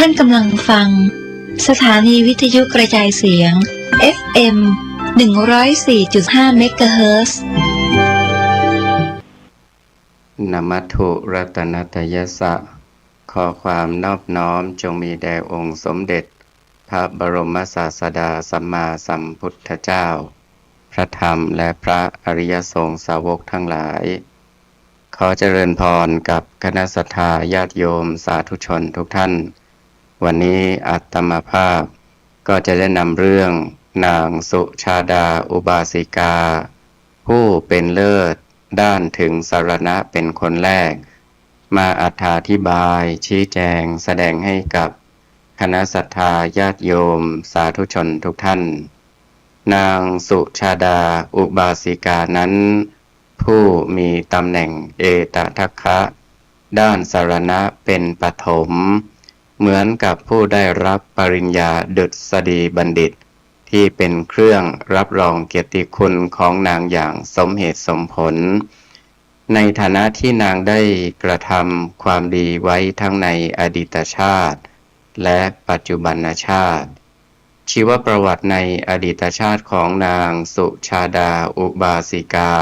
ท่านกำลังฟังสถานีวิทยุกระจายเสียง FM 104.5 เมกะเฮิรตซ์นะมัตถุรัตนตยัสสะขอความนอบน้อมจงมีแด่องค์สมเด็จพระบรมศาสดาสัมมาสัมพุทธเจ้าพระธรรมและพระอริยสงฆ์สาวกทั้งหลายขอเจริญพรกับคณะสัตยาญาติโยมสาธุชนทุกท่านวันนี้อาตมาภาพก็จะได้นำเรื่องนางสุชาดาอุบาสิกาผู้เป็นเลิศด้านถึงสรณะเป็นคนแรกมาอธิบายชี้แจงแสดงให้กับคณะศรัทธาญาติโยมสาธุชนทุกท่านนางสุชาดาอุบาสิกานั้นผู้มีตำแหน่งเอตทัคคะด้านสรณะเป็นปฐมเหมือนกับผู้ได้รับปริญญาดุษฎีบัณฑิตที่เป็นเครื่องรับรองเกียรติคุณของนางอย่างสมเหตุสมผลในฐานะที่นางได้กระทำความดีไว้ทั้งในอดีตชาติและปัจจุบันชาติชีวประวัติในอดีตชาติของนางสุชาดาอุบาสิกา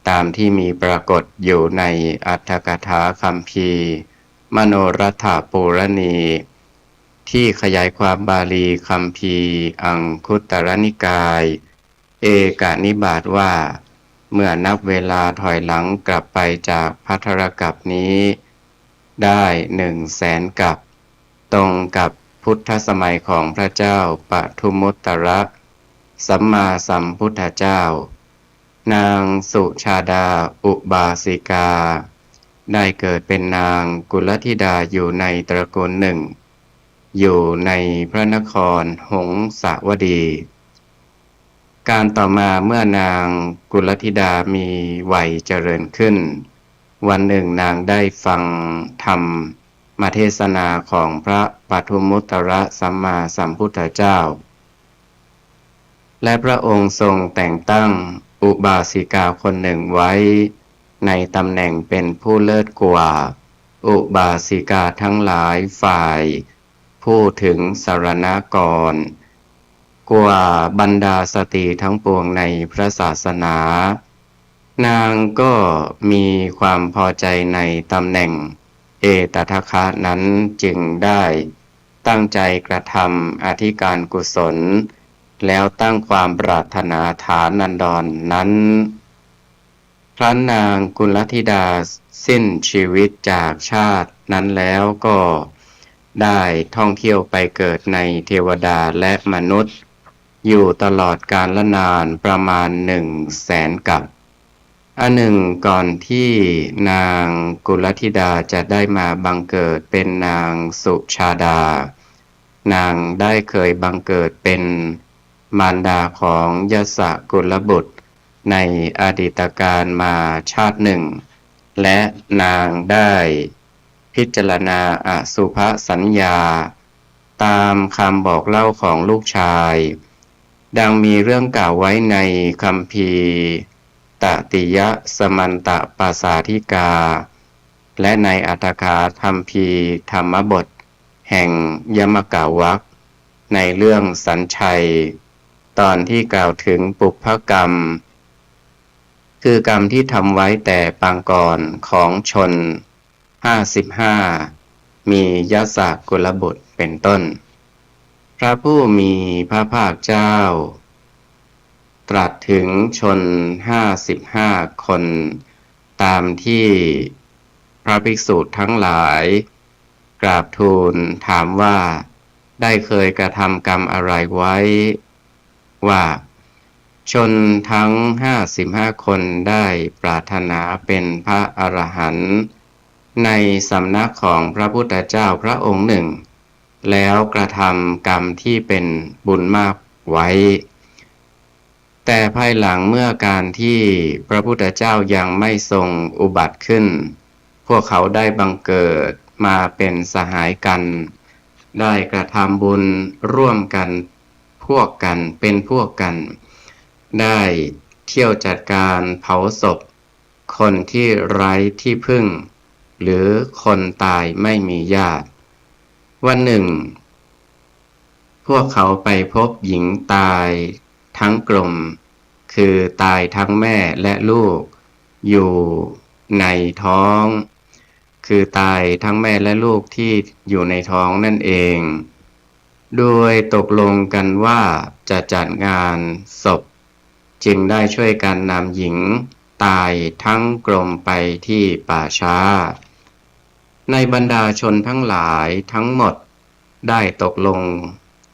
ตามที่มีปรากฏอยู่ในอรรถกถาคัมภีร์มโนรัฐปูรณีที่ขยายความบาลีคัมภีร์อังคุตตรนิกายเอกนิบาตว่าเมื่อนับเวลาถอยหลังกลับไปจากภัทรกัปนี้ได้100,000 กัปตรงกับพุทธสมัยของพระเจ้าปทุมุตตรสัมมาสัมพุทธเจ้านางสุชาดาอุบาสิกาได้เกิดเป็นนางกุลธิดาอยู่ในตระกูลหนึ่งอยู่ในพระนครหงสาวดีการต่อมาเมื่อนางกุลธิดามีวัยเจริญขึ้นวันหนึ่งนางได้ฟังธรรมเทศนาของพระปทุมุตตรสัมมาสัมพุทธเจ้าและพระองค์ทรงแต่งตั้งอุบาสิกาคนหนึ่งไว้ในตำแหน่งเป็นผู้เลิศกว่าอุบาสิกาทั้งหลายฝ่ายผู้ถึงสรณกรกว่าบรรดาสตรีทั้งปวงในพระศาสนานางก็มีความพอใจในตำแหน่งเอตทัคคะนั้นจึงได้ตั้งใจกระทำอธิการกุศลแล้วตั้งความปรารถนาฐานันดรนั้นครั้นนางกุลธิดาสิ้นชีวิตจากชาตินั้นแล้วก็ได้ท่องเที่ยวไปเกิดในเทวดาและมนุษย์อยู่ตลอดกาลนานประมาณ100,000 กัปอันหนึ่งก่อนที่นางกุลธิดาจะได้มาบังเกิดเป็นนางสุชาดานางได้เคยบังเกิดเป็นมารดาของยศกุลบุตรในอดีตการมาชาติหนึ่งและนางได้พิจารณาอสุภสัญญาตามคำบอกเล่าของลูกชายดังมีเรื่องกล่าวไว้ในคัมภีร์ตติยสมันตปาสาธิกาและในอัตถกถาคัมภีร์ธรรมบทแห่งยมกาวักในเรื่องสัญชัยตอนที่กล่าวถึงปุพพกรรมคือกรรมที่ทำไว้แต่ปางก่อนของชน55มียศกุลบุตรเป็นต้นพระผู้มีพระภาคเจ้าตรัสถึงชน55 คนตามที่พระภิกษุทั้งหลายกราบทูลถามว่าได้เคยกระทำกรรมอะไรไว้ว่าชนทั้ง55 คนได้ปรารถนาเป็นพระอรหันต์ในสำนักของพระพุทธเจ้าพระองค์หนึ่งแล้วกระทำกรรมที่เป็นบุญมากไว้แต่ภายหลังเมื่อการที่พระพุทธเจ้ายังไม่ทรงอุบัติขึ้นพวกเขาได้บังเกิดมาเป็นสหายกันได้กระทำบุญร่วมกันพวกกันได้เที่ยวจัดการเผาศพคนที่ไร้ที่พึ่งหรือคนตายไม่มีญาติ วันหนึ่งพวกเขาไปพบหญิงตายทั้งกลมคือตายทั้งแม่และลูกอยู่ในท้องคือตายทั้งแม่และลูกที่อยู่ในท้องนั่นเองโดยตกลงกันว่าจะจัดงานศพจึงได้ช่วยกันนำหญิงตายทั้งกลมไปที่ป่าช้าในบรรดาชนทั้งหลายทั้งหมดได้ตกลง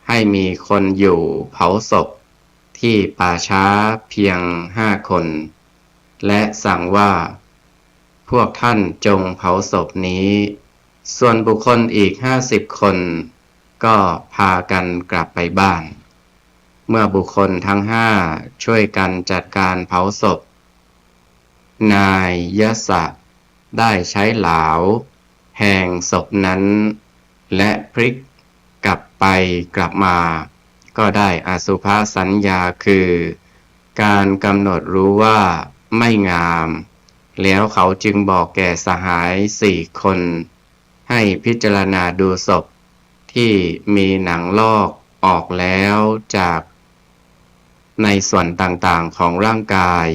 ให้มีคนอยู่เผาศพที่ป่าช้าเพียง5 คนและสั่งว่าพวกท่านจงเผาศพนี้ส่วนบุคคลอีก50 คนก็พากันกลับไปบ้านเมื่อบุคคลทั้ง5ช่วยกันจัดการเผาศพนายยศะได้ใช้เหลาแห่งศพนั้นและพลิกกลับไปกลับมาก็ได้อสุภสัญญาคือการกำหนดรู้ว่าไม่งามแล้วเขาจึงบอกแก่สหาย4 คนให้พิจารณาดูศพที่มีหนังลอกออกแล้วจากในส่วนต่างๆของร่างกาย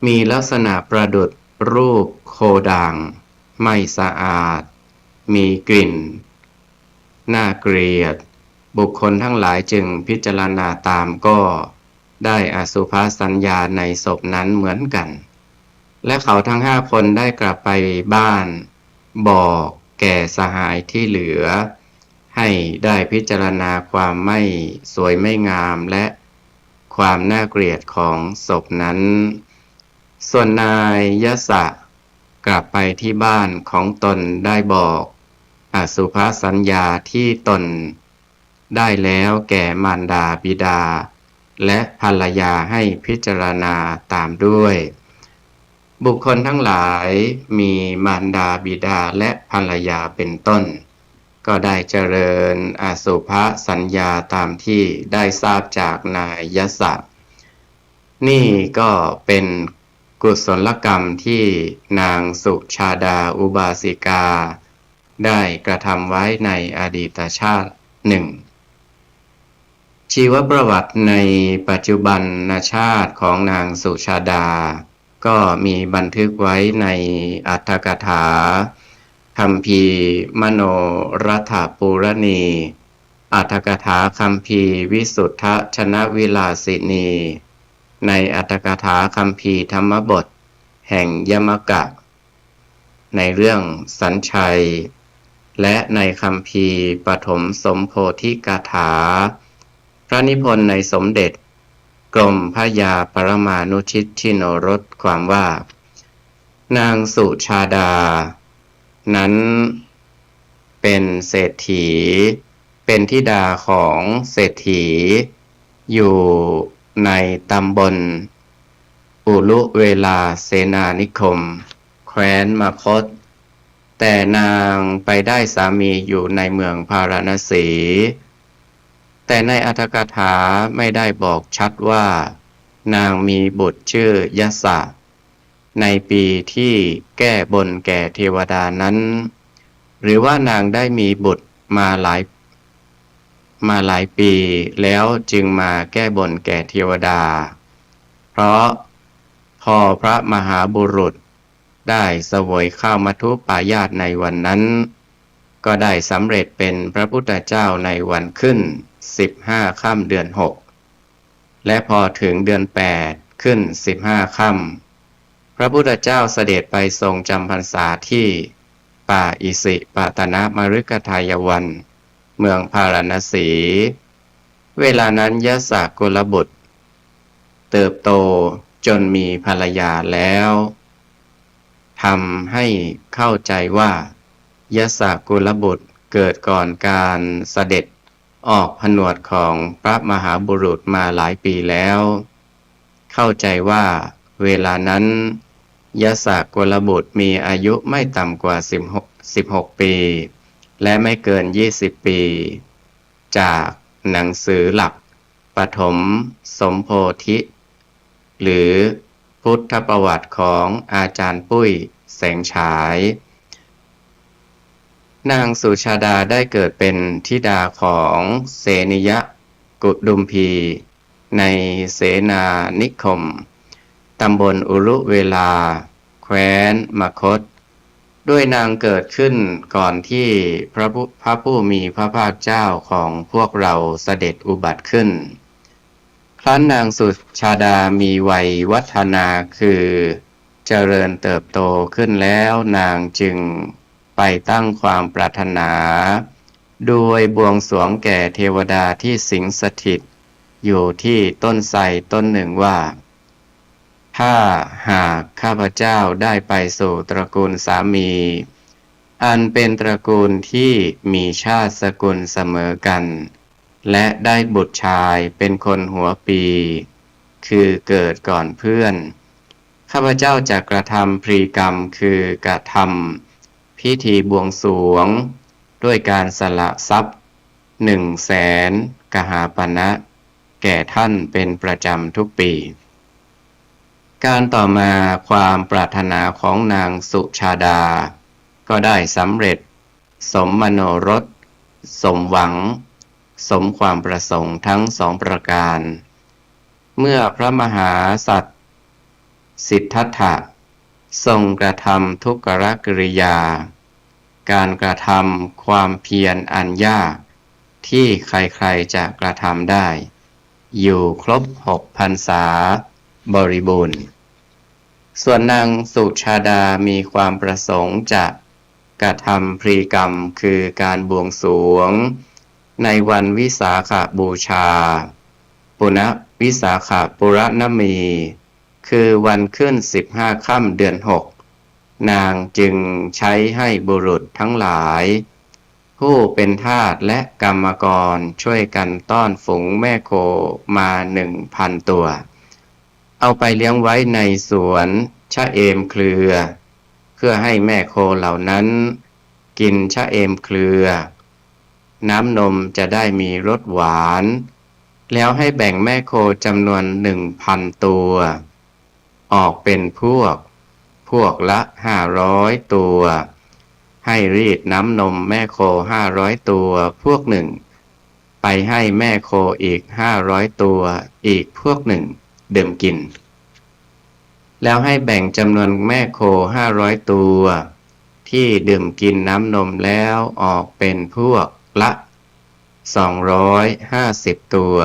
มีลักษณะประดุจรูปโคด่างไม่สะอาดมีกลิ่นน่าเกลียดบุคคลทั้งหลายจึงพิจารณาตามก็ได้อสุภสัญญาในศพนั้นเหมือนกันและเขาทั้ง5 คนได้กลับไปบ้านบอกแก่สหายที่เหลือให้ได้พิจารณาความไม่สวยไม่งามและความน่าเกลียดของศพนั้นส่วนนายยศะกลับไปที่บ้านของตนได้บอกอสุภสัญญาที่ตนได้แล้วแก่มารดาบิดาและภรรยาให้พิจารณาตามด้วยบุคคลทั้งหลายมีมารดาบิดาและภรรยาเป็นต้นก็ได้เจริญอสุภสัญญาตามที่ได้ทราบจากนายยศะนี่ก็เป็นกุศลกรรมที่นางสุชาดาอุบาสิกาได้กระทำไว้ในอดีตชาติหนึ่งชีวประวัติในปัจจุบันชาติของนางสุชาดาก็มีบันทึกไว้ในอรรถกถาคัมภีร์มโนรัฐปุรณีอรรถกถาคัมภีร์วิสุทธชนวิลาสินีในอรรถกถาคัมภีร์ธรรมบทแห่งยมกะในเรื่องสัญชัยและในคัมภีร์ปฐมสมโพธิกถาพระนิพนธ์ในสมเด็จกรมพระยาปรมานุชิตชิโนรสความว่านางสุชาดานั้นเป็นเศรษฐีเป็นธิดาของเศรษฐีอยู่ในตำบลอุลุเวลาเสนานิคมแคว้นมคธแต่นางไปได้สามีอยู่ในเมืองพาราณสีแต่ในอรรถกถาไม่ได้บอกชัดว่านางมีบุตรชื่อยศะในปีที่แก้บนแก่เทวดานั้นหรือว่านางได้มีบุตรมาหลายปีแล้วจึงมาแก้บนแก่เทวดาเพราะพอพระมหาบุรุษได้เสวยข้าวมัทุปายาตในวันนั้นก็ได้สำเร็จเป็นพระพุทธเจ้าในวันขึ้น15 ค่ำเดือน6และพอถึงเดือน8ขึ้น15 ค่ำพระพุทธเจ้าเสด็จไปทรงจำพรรษาที่ป่าอิสิปตนมฤคทายวันเมืองพาราณสีเวลานั้นยศกุลบุตรเติบโตจนมีภรรยาแล้วทำให้เข้าใจว่ายศกุลบุตรเกิดก่อนการเสด็จออกผนวดของพระมหาบุรุษมาหลายปีแล้วเข้าใจว่าเวลานั้นยศกุลบุตรมีอายุไม่ต่ำกว่า16 ปีและไม่เกิน20 ปีจากหนังสือหลักปฐมสมโพธิหรือพุทธประวัติของอาจารย์ปุ้ยแสงฉาย นางสุชาดาได้เกิดเป็นธิดาของเสนิยกุดุมพีในเสนานิคมตำบลอุรุเวลาแคว้นมคธด้วยนางเกิดขึ้นก่อนที่พระผู้มีพระภาคเจ้าของพวกเราเสด็จอุบัติขึ้นครั้นนางสุชาดามีวัยวัฒนาคือเจริญเติบโตขึ้นแล้วนางจึงไปตั้งความปรารถนาโดยบวงสรวงแก่เทวดาที่สิงสถิตอยู่ที่ต้นไทรต้นหนึ่งว่าถ้าหากข้าพเจ้าได้ไปสู่ตระกูลสามีอันเป็นตระกูลที่มีชาติสกุลเสมอกันและได้บุตรชายเป็นคนหัวปีคือเกิดก่อนเพื่อนข้าพเจ้าจะกระทำพรีกรรมคือกระทำพิธีบวงสรวงด้วยการสละทรัพย์100,000 กหาปณะแก่ท่านเป็นประจำทุกปีการต่อมาความปรารถนาของนางสุชาดาก็ได้สำเร็จสมมโนรสสมหวังสมความประสงค์ทั้งสองประการเมื่อพระมหาสัตว์สิทธัตถะทรงกระทำทุกขกิริยาการกระทำความเพียรอันยากที่ใครๆจะกระทำได้อยู่ครบ6 พรรษาบริบูรณ์ส่วนนางสุชาดามีความประสงค์จะกระทำพรีกรรมคือการบวงสรวงในวันวิสาขบูชาปุณวิสาขปุรณมีคือวันขึ้น15 ค่ำเดือน6นางจึงใช้ให้บุรุษทั้งหลายผู้เป็นทาสและกรรมกรช่วยกันต้อนฝูงแม่โคมา 1,000 ตัวเอาไปเลี้ยงไว้ในสวนชะเอมเครือเพื่อให้แม่โคเหล่านั้นกินชะเอมเครือน้ำนมจะได้มีรสหวานแล้วให้แบ่งแม่โคจำนวน 1,000 ตัวออกเป็นพวกละ500 ตัวให้รีดน้ำนมแม่โค500 ตัวพวกหนึ่งไปให้แม่โคอีก500 ตัวอีกพวกหนึ่งดื่มกินแล้วให้แบ่งจำนวนแม่โค500 ตัวที่ดื่มกินน้ำนมแล้วออกเป็นพวกละ250 ตัว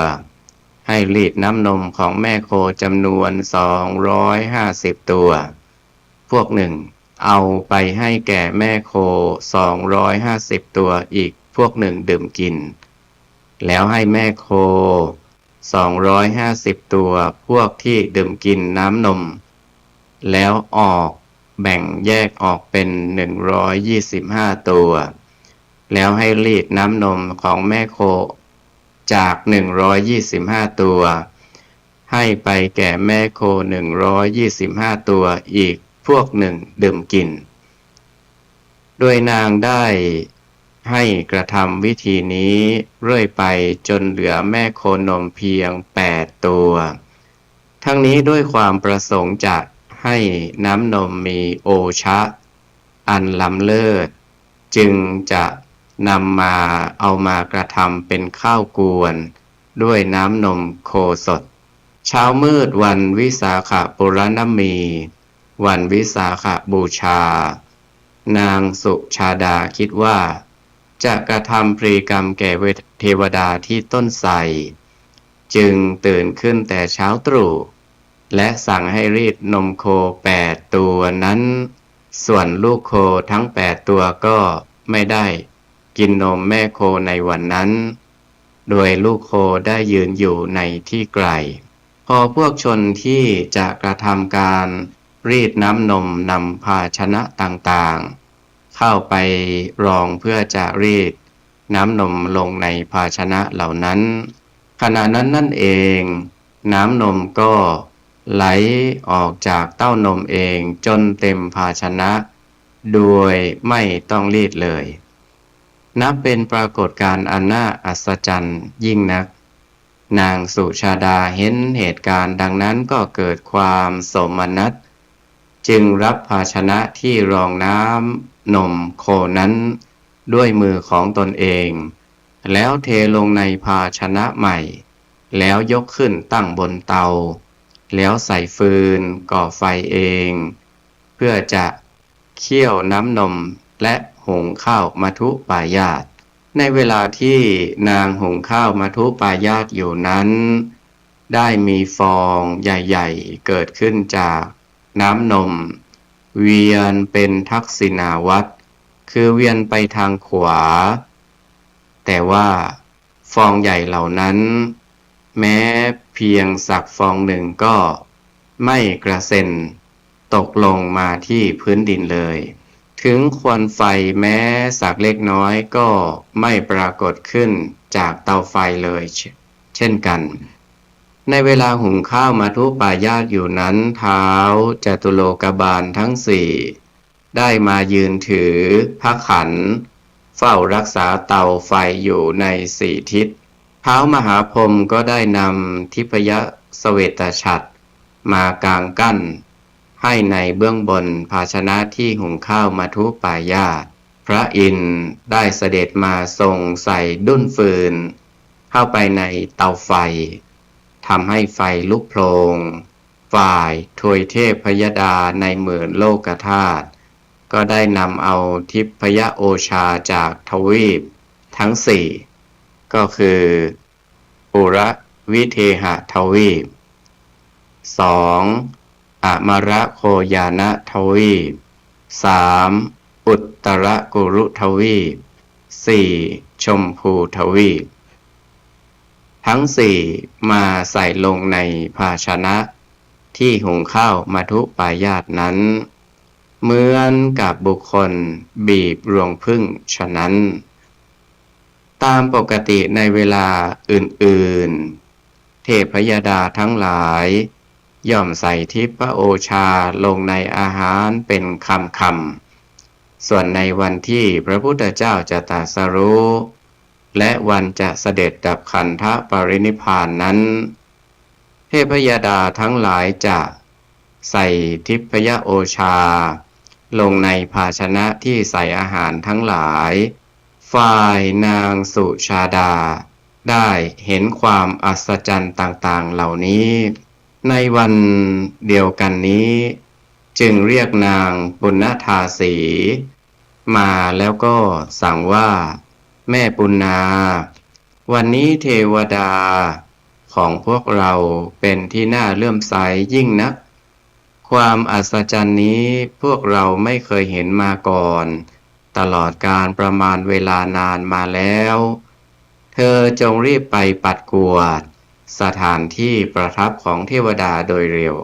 ให้รีดน้ำนมของแม่โคจำนวน250 ตัวพวกหนึ่งเอาไปให้แก่แม่โค250 ตัวอีกพวกหนึ่งดื่มกินแล้วให้แม่โค250 ตัวพวกที่ดื่มกินน้ำนมแล้วแบ่งแยกออกเป็น125 ตัวแล้วให้รีดน้ำนมของแม่โคจาก125 ตัวให้ไปแก่แม่โค125 ตัวอีกพวกหนึ่งดื่มกินโดยนางได้ให้กระทำวิธีนี้เรื่อยไปจนเหลือแม่โคนมเพียง8 ตัวทั้งนี้ด้วยความประสงค์จะให้น้ำนมมีโอชะอันล้ำเลิศจึงจะนำมาเอามากระทำเป็นข้าวกวนด้วยน้ำนมโคสดเช้ามืดวันวิสาขปุรณมีวันวิสาขบูชานางสุชาดาคิดว่าจะกระทำพรีกรรมแก่เทวดาที่ต้นไทรจึงตื่นขึ้นแต่เช้าตรู่และสั่งให้รีดนมโค8 ตัวนั้นส่วนลูกโคทั้ง8 ตัวก็ไม่ได้กินนมแม่โคในวันนั้นโดยลูกโคได้ยืนอยู่ในที่ไกลพอพวกชนที่จะกระทำการรีดน้ำนมนำภาชนะต่างๆเข้าไปรองเพื่อจะรีดน้ำนมลงในภาชนะเหล่านั้นขณะนั้นนั่นเองน้ำนมก็ไหลออกจากเต้านมเองจนเต็มภาชนะโดยไม่ต้องรีดเลยนับเป็นปรากฏการณ์อันน่าอัศจรรย์ยิ่งนักนางสุชาดาเห็นเหตุการณ์ดังนั้นก็เกิดความโสมนัสจึงรับภาชนะที่รองน้ำนมโคนั้น ด้วยมือของตนเอง แล้วเทลงในภาชนะใหม่แล้วยกขึ้นตั้งบนเตาแล้วใส่ฟืนก่อไฟเองเพื่อจะเคี่ยวน้ำนมและหุงข้าวมัทุปายาตในเวลาที่นางหุงข้าวมัทุปายาตอยู่นั้นได้มีฟองใหญ่ๆเกิดขึ้นจากน้ำนมเวียนเป็นทักษิณาวัตรคือเวียนไปทางขวาแต่ว่าฟองใหญ่เหล่านั้นแม้เพียงสักฟองหนึ่งก็ไม่กระเซ็นตกลงมาที่พื้นดินเลยถึงควันไฟแม้สักเล็กน้อยก็ไม่ปรากฏขึ้นจากเตาไฟเลยเช่นกันในเวลาหุงข้าวมัทุปายาตอยู่นั้นท้าวจตุโลกบาลทั้งสี่ได้มายืนถือพระขันเฝ้ารักษาเตาไฟอยู่ในสี่ทิศท้าวมหาพรหมก็ได้นำทิพยเสวตฉัตรมากางกั้นให้ในเบื้องบนภาชนะที่หุงข้าวมัทุปายาตพระอินทร์ได้เสด็จมาทรงใส่ดุ้นฟืนเข้าไปในเตาไฟทำให้ไฟลุกโพลงฝ่ายทวยเทพพยดาในหมื่นโลกธาตุก็ได้นำเอาทิพยโอชาจากทวีปทั้งสี่ก็คือปุระวิเทหทวีป 2. อมรโคยานทวีป 3. อุตตรกุรุทวีป 4. ชมพูทวีปทั้งสี่มาใส่ลงในภาชนะที่หุงข้าวมัทุปายาตนั้นเหมือนกับบุคคลบีบรวงผึ้งฉะนั้นตามปกติในเวลาอื่นๆเทพยดาทั้งหลายย่อมใส่ทิพโอชาลงในอาหารเป็นคำๆส่วนในวันที่พระพุทธเจ้าจะตรัสรู้และวันจะเสด็จดับขันธปรินิพพานนั้นเทพยดาทั้งหลายจะใส่ทิพยโอชาลงในภาชนะที่ใส่อาหารทั้งหลายฝ่ายนางสุชาดาได้เห็นความอัศจรรย์ต่างๆเหล่านี้ในวันเดียวกันนี้จึงเรียกนางปุณณธาสีมาแล้วก็สั่งว่าแม่ปุณณาวันนี้เทวดาของพวกเราเป็นที่น่าเลื่อมใสยิ่งนักความอัศจรรย์นี้พวกเราไม่เคยเห็นมาก่อนตลอดการประมาณเวลานานมาแล้วเธอจงรีบไปปัดกวาดสถานที่ประทับของเทวดาโดยเร็ว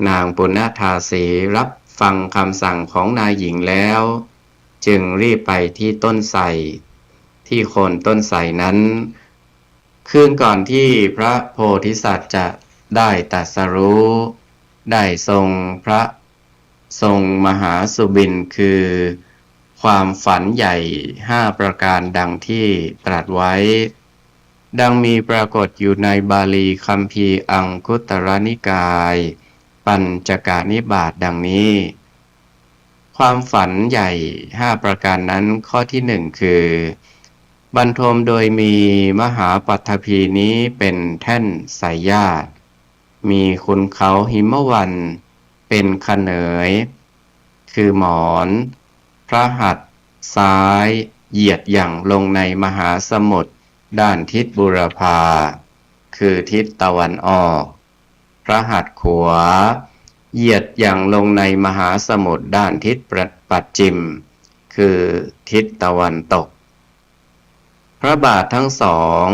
นางปุณณธาสีรับฟังคำสั่งของนายหญิงแล้วจึงรีบไปที่ต้นไทรที่โคนต้นไทรนั้นคืนก่อนที่พระโพธิสัตว์จะได้ตรัสรู้ได้ทรงมหาสุบินคือความฝันใหญ่5ประการดังที่ตรัสไว้ดังมีปรากฏอยู่ในบาลีคัมภีร์อังคุตตรนิกายปัญจกนิบาตดังนี้ความฝันใหญ่5ประการนั้นข้อที่1คือบรรทมโดยมีมหาปัทภีนี้เป็นแท่นสายญาติมีคุณเขาหิมวันเป็นขเนยคือหมอนพระหัตถ์ซ้ายเหยียดหยั่งลงในมหาสมุทรด้านทิศบุรพาคือทิศตะวันออกพระหัตถ์ขวาเหยียดหยั่งลงในมหาสมุทรด้านทิศปัจฉิมคือทิศตะวันตกพระบาททั้งสอง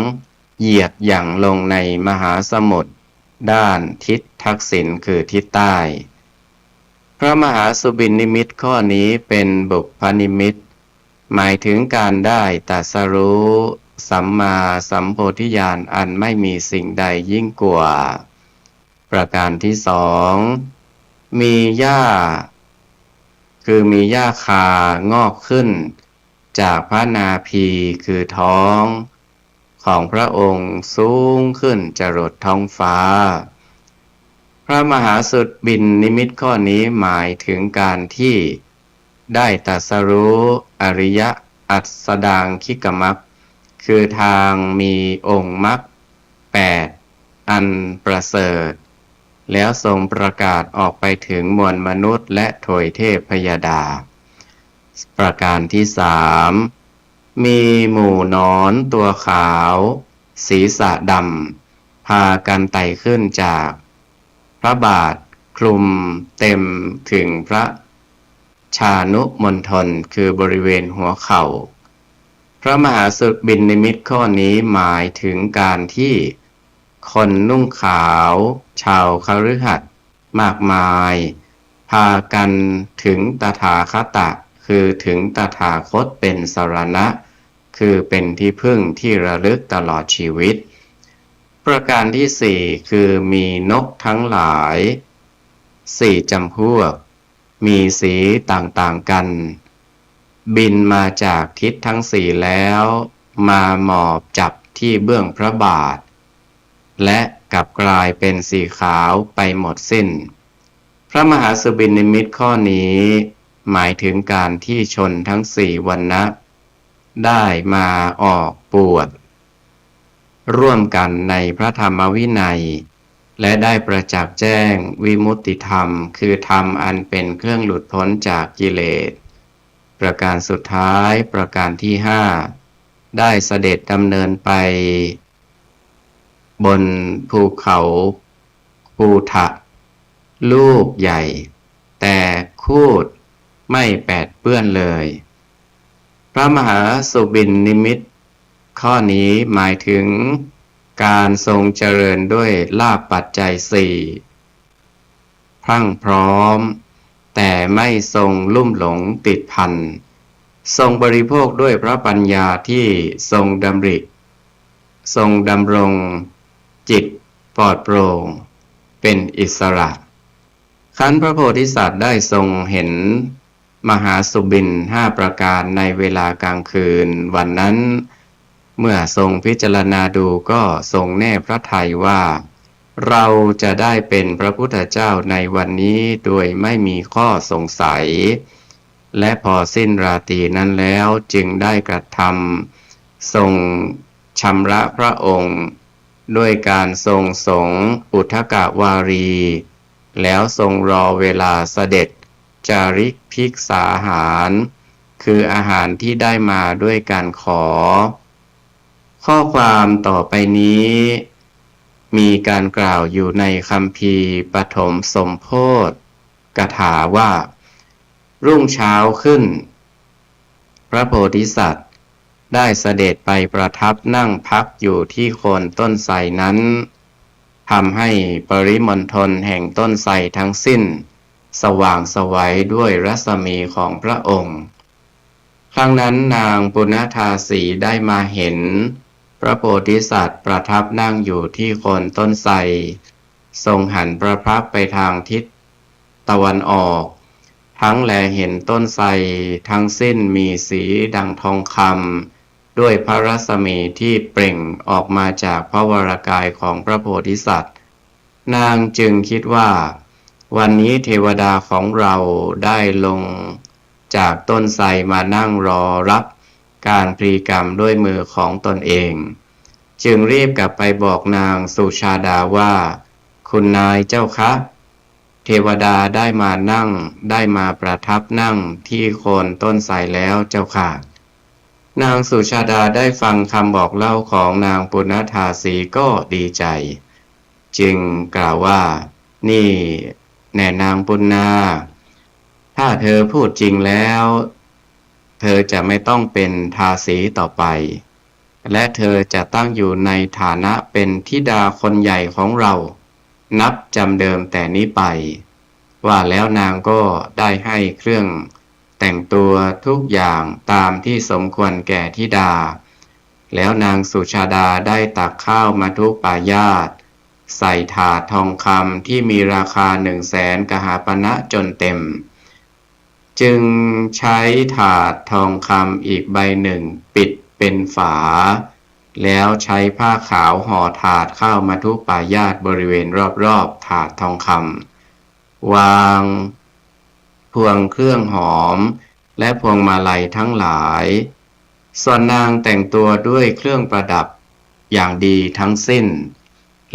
เหยียดหยั่งลงในมหาสมุทรด้านทิศทักษิณคือทิศใต้พระมหาสุบินนิมิตข้อนี้เป็นบุพนิมิตหมายถึงการได้ตรัสรู้สัมมาสัมโพธิญาณอันไม่มีสิ่งใดยิ่งกว่าประการที่2มีหญ้าคางอกขึ้นจากพระนาภีคือท้องของพระองค์สูงขึ้นจรดท้องฟ้าพระมหาสุบินนิมิตข้อนี้หมายถึงการที่ได้ตรัสรู้อริย อัสสดางคิกมัคคือทางมีองค์มรรค8อันประเสริฐแล้วทรงประกาศออกไปถึงมวลมนุษย์และโถยเทพพยดาประการที่3มีหมู่หนอนตัวขาวศีรษะดำพากันไต่ขึ้นจากพระบาทคลุมเต็มถึงพระชานุมณฑลคือบริเวณหัวเข่าพระมหาสุบินนิมิตข้อนี้หมายถึงการที่คนนุ่งขาวชาวคฤหัสถ์มากมายพากันถึงตถาคตคือถึงตถาคตเป็นสรณะคือเป็นที่พึ่งที่ระลึกตลอดชีวิตประการที่4คือมีนกทั้งหลาย4จำพวกมีสีต่างๆกันบินมาจากทิศทั้ง4แล้วมาหมอบจับที่เบื้องพระบาทและกลับกลายเป็นสีขาวไปหมดสิ้นพระมหาสุบินนิมิตข้อนี้หมายถึงการที่ชนทั้ง4วรรณะได้มาออกบวชร่วมกันในพระธรรมวินัยและได้ประจักษ์แจ้งวิมุตติธรรมคือธรรมอันเป็นเครื่องหลุดพ้นจากกิเลสประการสุดท้ายประการที่5ได้เสด็จดำเนินไปบนภูเขาภูทะลูกใหญ่แต่คูดไม่แปดเปื้อนเลยพระมหาสุบินนิมิตข้อนี้หมายถึงการทรงเจริญด้วยลาภปัจจัย4พรั่งพร้อมแต่ไม่ทรงลุ่มหลงติดพันทรงบริโภคด้วยพระปัญญาที่ทรงดำริทรงดำรงจิตปลอดโปร่งเป็นอิสระครั้นพระโพธิสัตว์ได้ทรงเห็นมหาสุบิน5ประการในเวลากลางคืนวันนั้นเมื่อทรงพิจารณาดูก็ทรงแน่พระทัยว่าเราจะได้เป็นพระพุทธเจ้าในวันนี้โดยไม่มีข้อสงสัยและพอสิ้นราตรีนั้นแล้วจึงได้กระทำทรงชำระพระองค์ด้วยการทรงสงฆ์อุทกวารีแล้วทรงรอเวลาเสด็จจาริกภิกษาหารคืออาหารที่ได้มาด้วยการขอข้อความต่อไปนี้มีการกล่าวอยู่ในคัมภีร์ปฐมสมโภชกถาว่ารุ่งเช้าขึ้นพระโพธิสัตว์ได้เสด็จไปประทับนั่งพักอยู่ที่โคนต้นไทรนั้นทำให้ปริมณฑลแห่งต้นไทรทั้งสิ้นสว่างไสวด้วยรัศมีของพระองค์ครั้งนั้นนางปุณธาสีได้มาเห็นพระโพธิสัตว์ประทับนั่งอยู่ที่โคนต้นไทรทรงหันพระพักตร์ไปทางทิศตะวันออกทั้งแลเห็นต้นไทรทั้งสิ้นมีสีดังทองคำด้วยพระรัศมีที่เปล่งออกมาจากพระวรกายของพระโพธิสัตว์นางจึงคิดว่าวันนี้เทวดาของเราได้ลงจากต้นไทรมานั่งรอรับการพลีกรรมด้วยมือของตนเองจึงรีบกลับไปบอกนางสุชาดาว่าคุณนายเจ้าคะเทวดาได้มาประทับนั่งที่โคนต้นไทรแล้วเจ้าค่ะนางสุชาดาได้ฟังคำบอกเล่าของนางปุณธาสีก็ดีใจจึงกล่าวว่านี่แน่นางปุณณาถ้าเธอพูดจริงแล้วเธอจะไม่ต้องเป็นทาสีต่อไปและเธอจะตั้งอยู่ในฐานะเป็นธิดาคนใหญ่ของเรานับจำเดิมแต่นี้ไปว่าแล้วนางก็ได้ให้เครื่องแต่งตัวทุกอย่างตามที่สมควรแก่ธิดาแล้วนางสุชาดาได้ตักข้าวมาทุกปายาตใส่ถาดทองคำที่มีราคา100,000 กหาปณะจนเต็มจึงใช้ถาดทองคำอีกใบหนึ่งปิดเป็นฝาแล้วใช้ผ้าขาวห่อถาดข้าวมัทุปายาตบริเวณรอบๆถาดทองคำวางพวงเครื่องหอมและพวงมาลัยทั้งหลาย ส่วนนางแต่งตัวด้วยเครื่องประดับอย่างดีทั้งสิ้น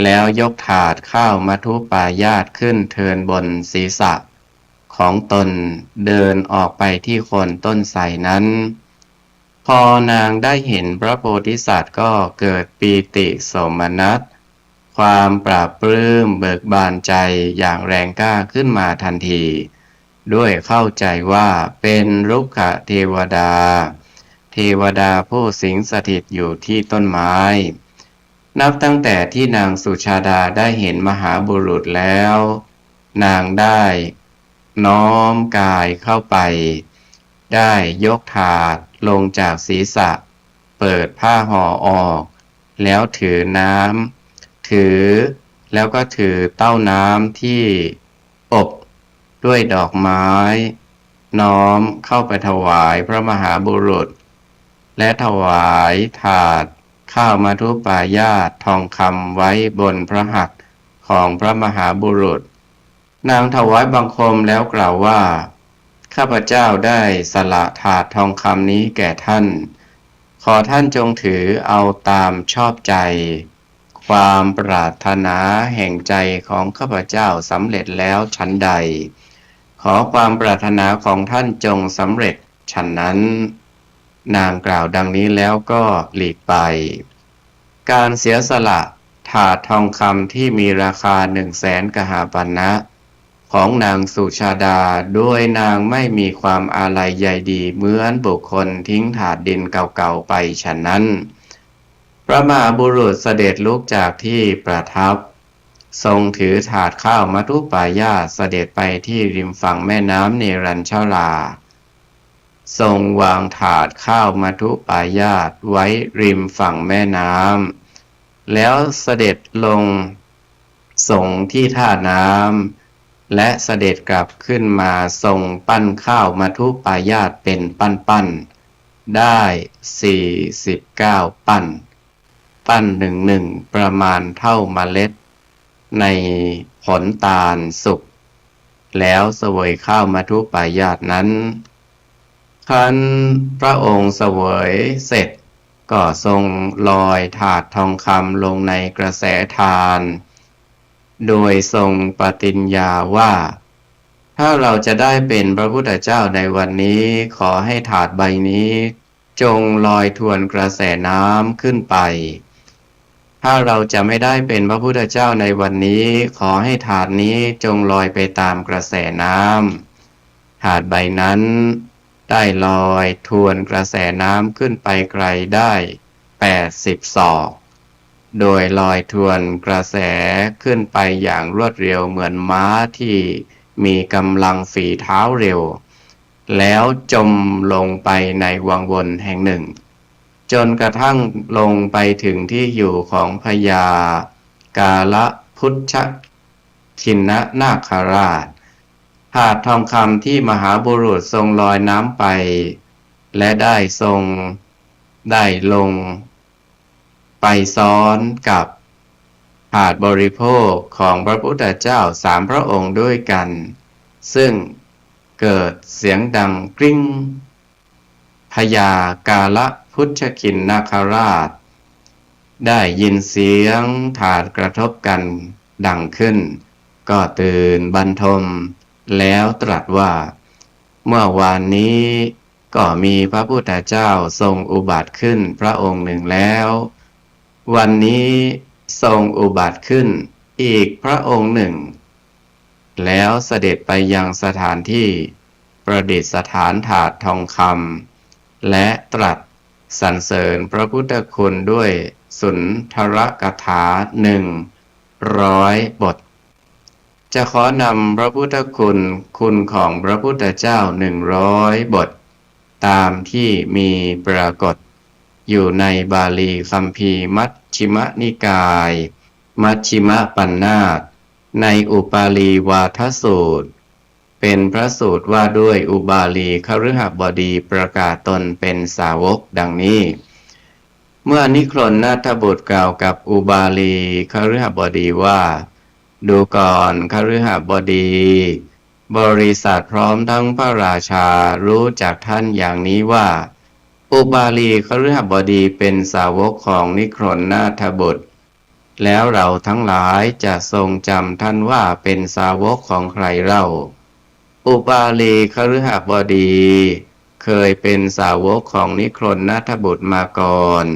แล้วยกถาดข้าวมัทุปายาตขึ้นเทินบนศีรษะของตนเดินออกไปที่โคนต้นไทรนั้นพอนางได้เห็นพระโพธิสัตว์ก็เกิดปีติโสมนัสความปราบปลื้มเบิกบานใจอย่างแรงกล้าขึ้นมาทันทีด้วยเข้าใจว่าเป็นรุกขเทวดาเทวดาผู้สิงสถิตอยู่ที่ต้นไม้นับตั้งแต่ที่นางสุชาดาได้เห็นมหาบุรุษแล้วนางได้น้อมกายเข้าไปได้ยกถาดลงจากศีรษะเปิดผ้าห่อออกแล้วถือน้ำแล้วก็ถือเต้าน้ำที่อบด้วยดอกไม้น้อมเข้าไปถวายพระมหาบุรุษและถวายถาดข้าวมัทุปายาตทองคำไว้บนพระหัตถ์ของพระมหาบุรุษนางถวายบังคมแล้วกล่าวว่าข้าพเจ้าได้สละถาดทองคำนี้แก่ท่านขอท่านจงถือเอาตามชอบใจความปรารถนาแห่งใจของข้าพเจ้าสำเร็จแล้วฉันใดขอความปรารถนาของท่านจงสำเร็จฉันนั้นนางกล่าวดังนี้แล้วก็หลีกไปการเสียสละถาดทองคำที่มีราคา100,000 กหาปณะของนางสุชาดาด้วยนางไม่มีความอาลัยใยดีเหมือนบุคคลทิ้งถาดดินเก่าๆไปฉะนั้นพระมหาบุรุษเสด็จลุกจากที่ประทับทรงถือถาดข้าวมัทุปายาตเสด็จไปที่ริมฝั่งแม่น้ำเนรัญชราทรงวางถาดข้าวมัทุปายาตไว้ริมฝั่งแม่น้ำแล้วเสด็จลงส่งที่ท่าน้ำและเสด็จกลับขึ้นมาทรงปั้นข้าวมัทุปายาตเป็นปั้นได้49ปั้นหนึ่งประมาณเท่าเมล็ดในผลตาลสุกแล้วเสวยข้าวมัทุปายาตนั้นครั้นพระองค์เสวยเสร็จก็ทรงลอยถาดทองคำลงในกระแสทานโดยทรงปฏิญญาว่าถ้าเราจะได้เป็นพระพุทธเจ้าในวันนี้ขอให้ถาดใบนี้จงลอยทวนกระแสน้ำขึ้นไปถ้าเราจะไม่ได้เป็นพระพุทธเจ้าในวันนี้ขอให้ถาดนี้จงลอยไปตามกระแสน้ำถาดใบนั้นได้ลอยทวนกระแสน้ำขึ้นไปไกลได้80 ศอกโดยลอยทวนกระแสขึ้นไปอย่างรวดเร็วเหมือนม้าที่มีกำลังฝีเท้าเร็วแล้วจมลงไปในวังวนแห่งหนึ่งจนกระทั่งลงไปถึงที่อยู่ของพญากาลพุทธคินนาคราชถาดทองคำที่มหาบุรุษทรงลอยน้ำไปและได้ลงไปซ้อนกับถาดบริโภคของพระพุทธเจ้า3 พระองค์ด้วยกันซึ่งเกิดเสียงดังกริ้งพญากาลพุทธคินนาคราชได้ยินเสียงถาดกระทบกันดังขึ้นก็ตื่นบรรทมแล้วตรัสว่าเมื่อวานนี้ก็มีพระพุทธเจ้าทรงอุบัติขึ้นพระองค์หนึ่งแล้ววันนี้ทรงอุบัติขึ้นอีกพระองค์หนึ่งแล้วเสด็จไปยังสถานที่ประดิษฐานถาดทองคำและตรัสสรรเสริญพระพุทธคุณด้วยสุนทรกถา100 บทจะขอนำพระพุทธคุณของพระพุทธเจ้า100 บทตามที่มีปรากฏอยู่ในบาลีคัมภีร์มัชฌิมนิกายมัชฌิมปัญนาตในอุปาลีวาทสูตรเป็นพระสูตรว่าด้วยอุบาลีคฤหบดีประกาศตนเป็นสาวกดังนี้เมื่อนิครนนาถบุตรกล่าวกับอุบาลีคฤหบดีว่าดูก่อนคฤหบดีบริษัทพร้อมทั้งพระราชารู้จักท่านอย่างนี้ว่า อุบาลีคฤหบดีเป็นสาวกของนิครนนาถบุตรแล้วเราทั้งหลายจะทรงจำท่านว่าเป็นสาวกของใครเล่าอุบาลีคฤหบดีเคยเป็นสาวกของนิครนนาถบุตรมาก่อน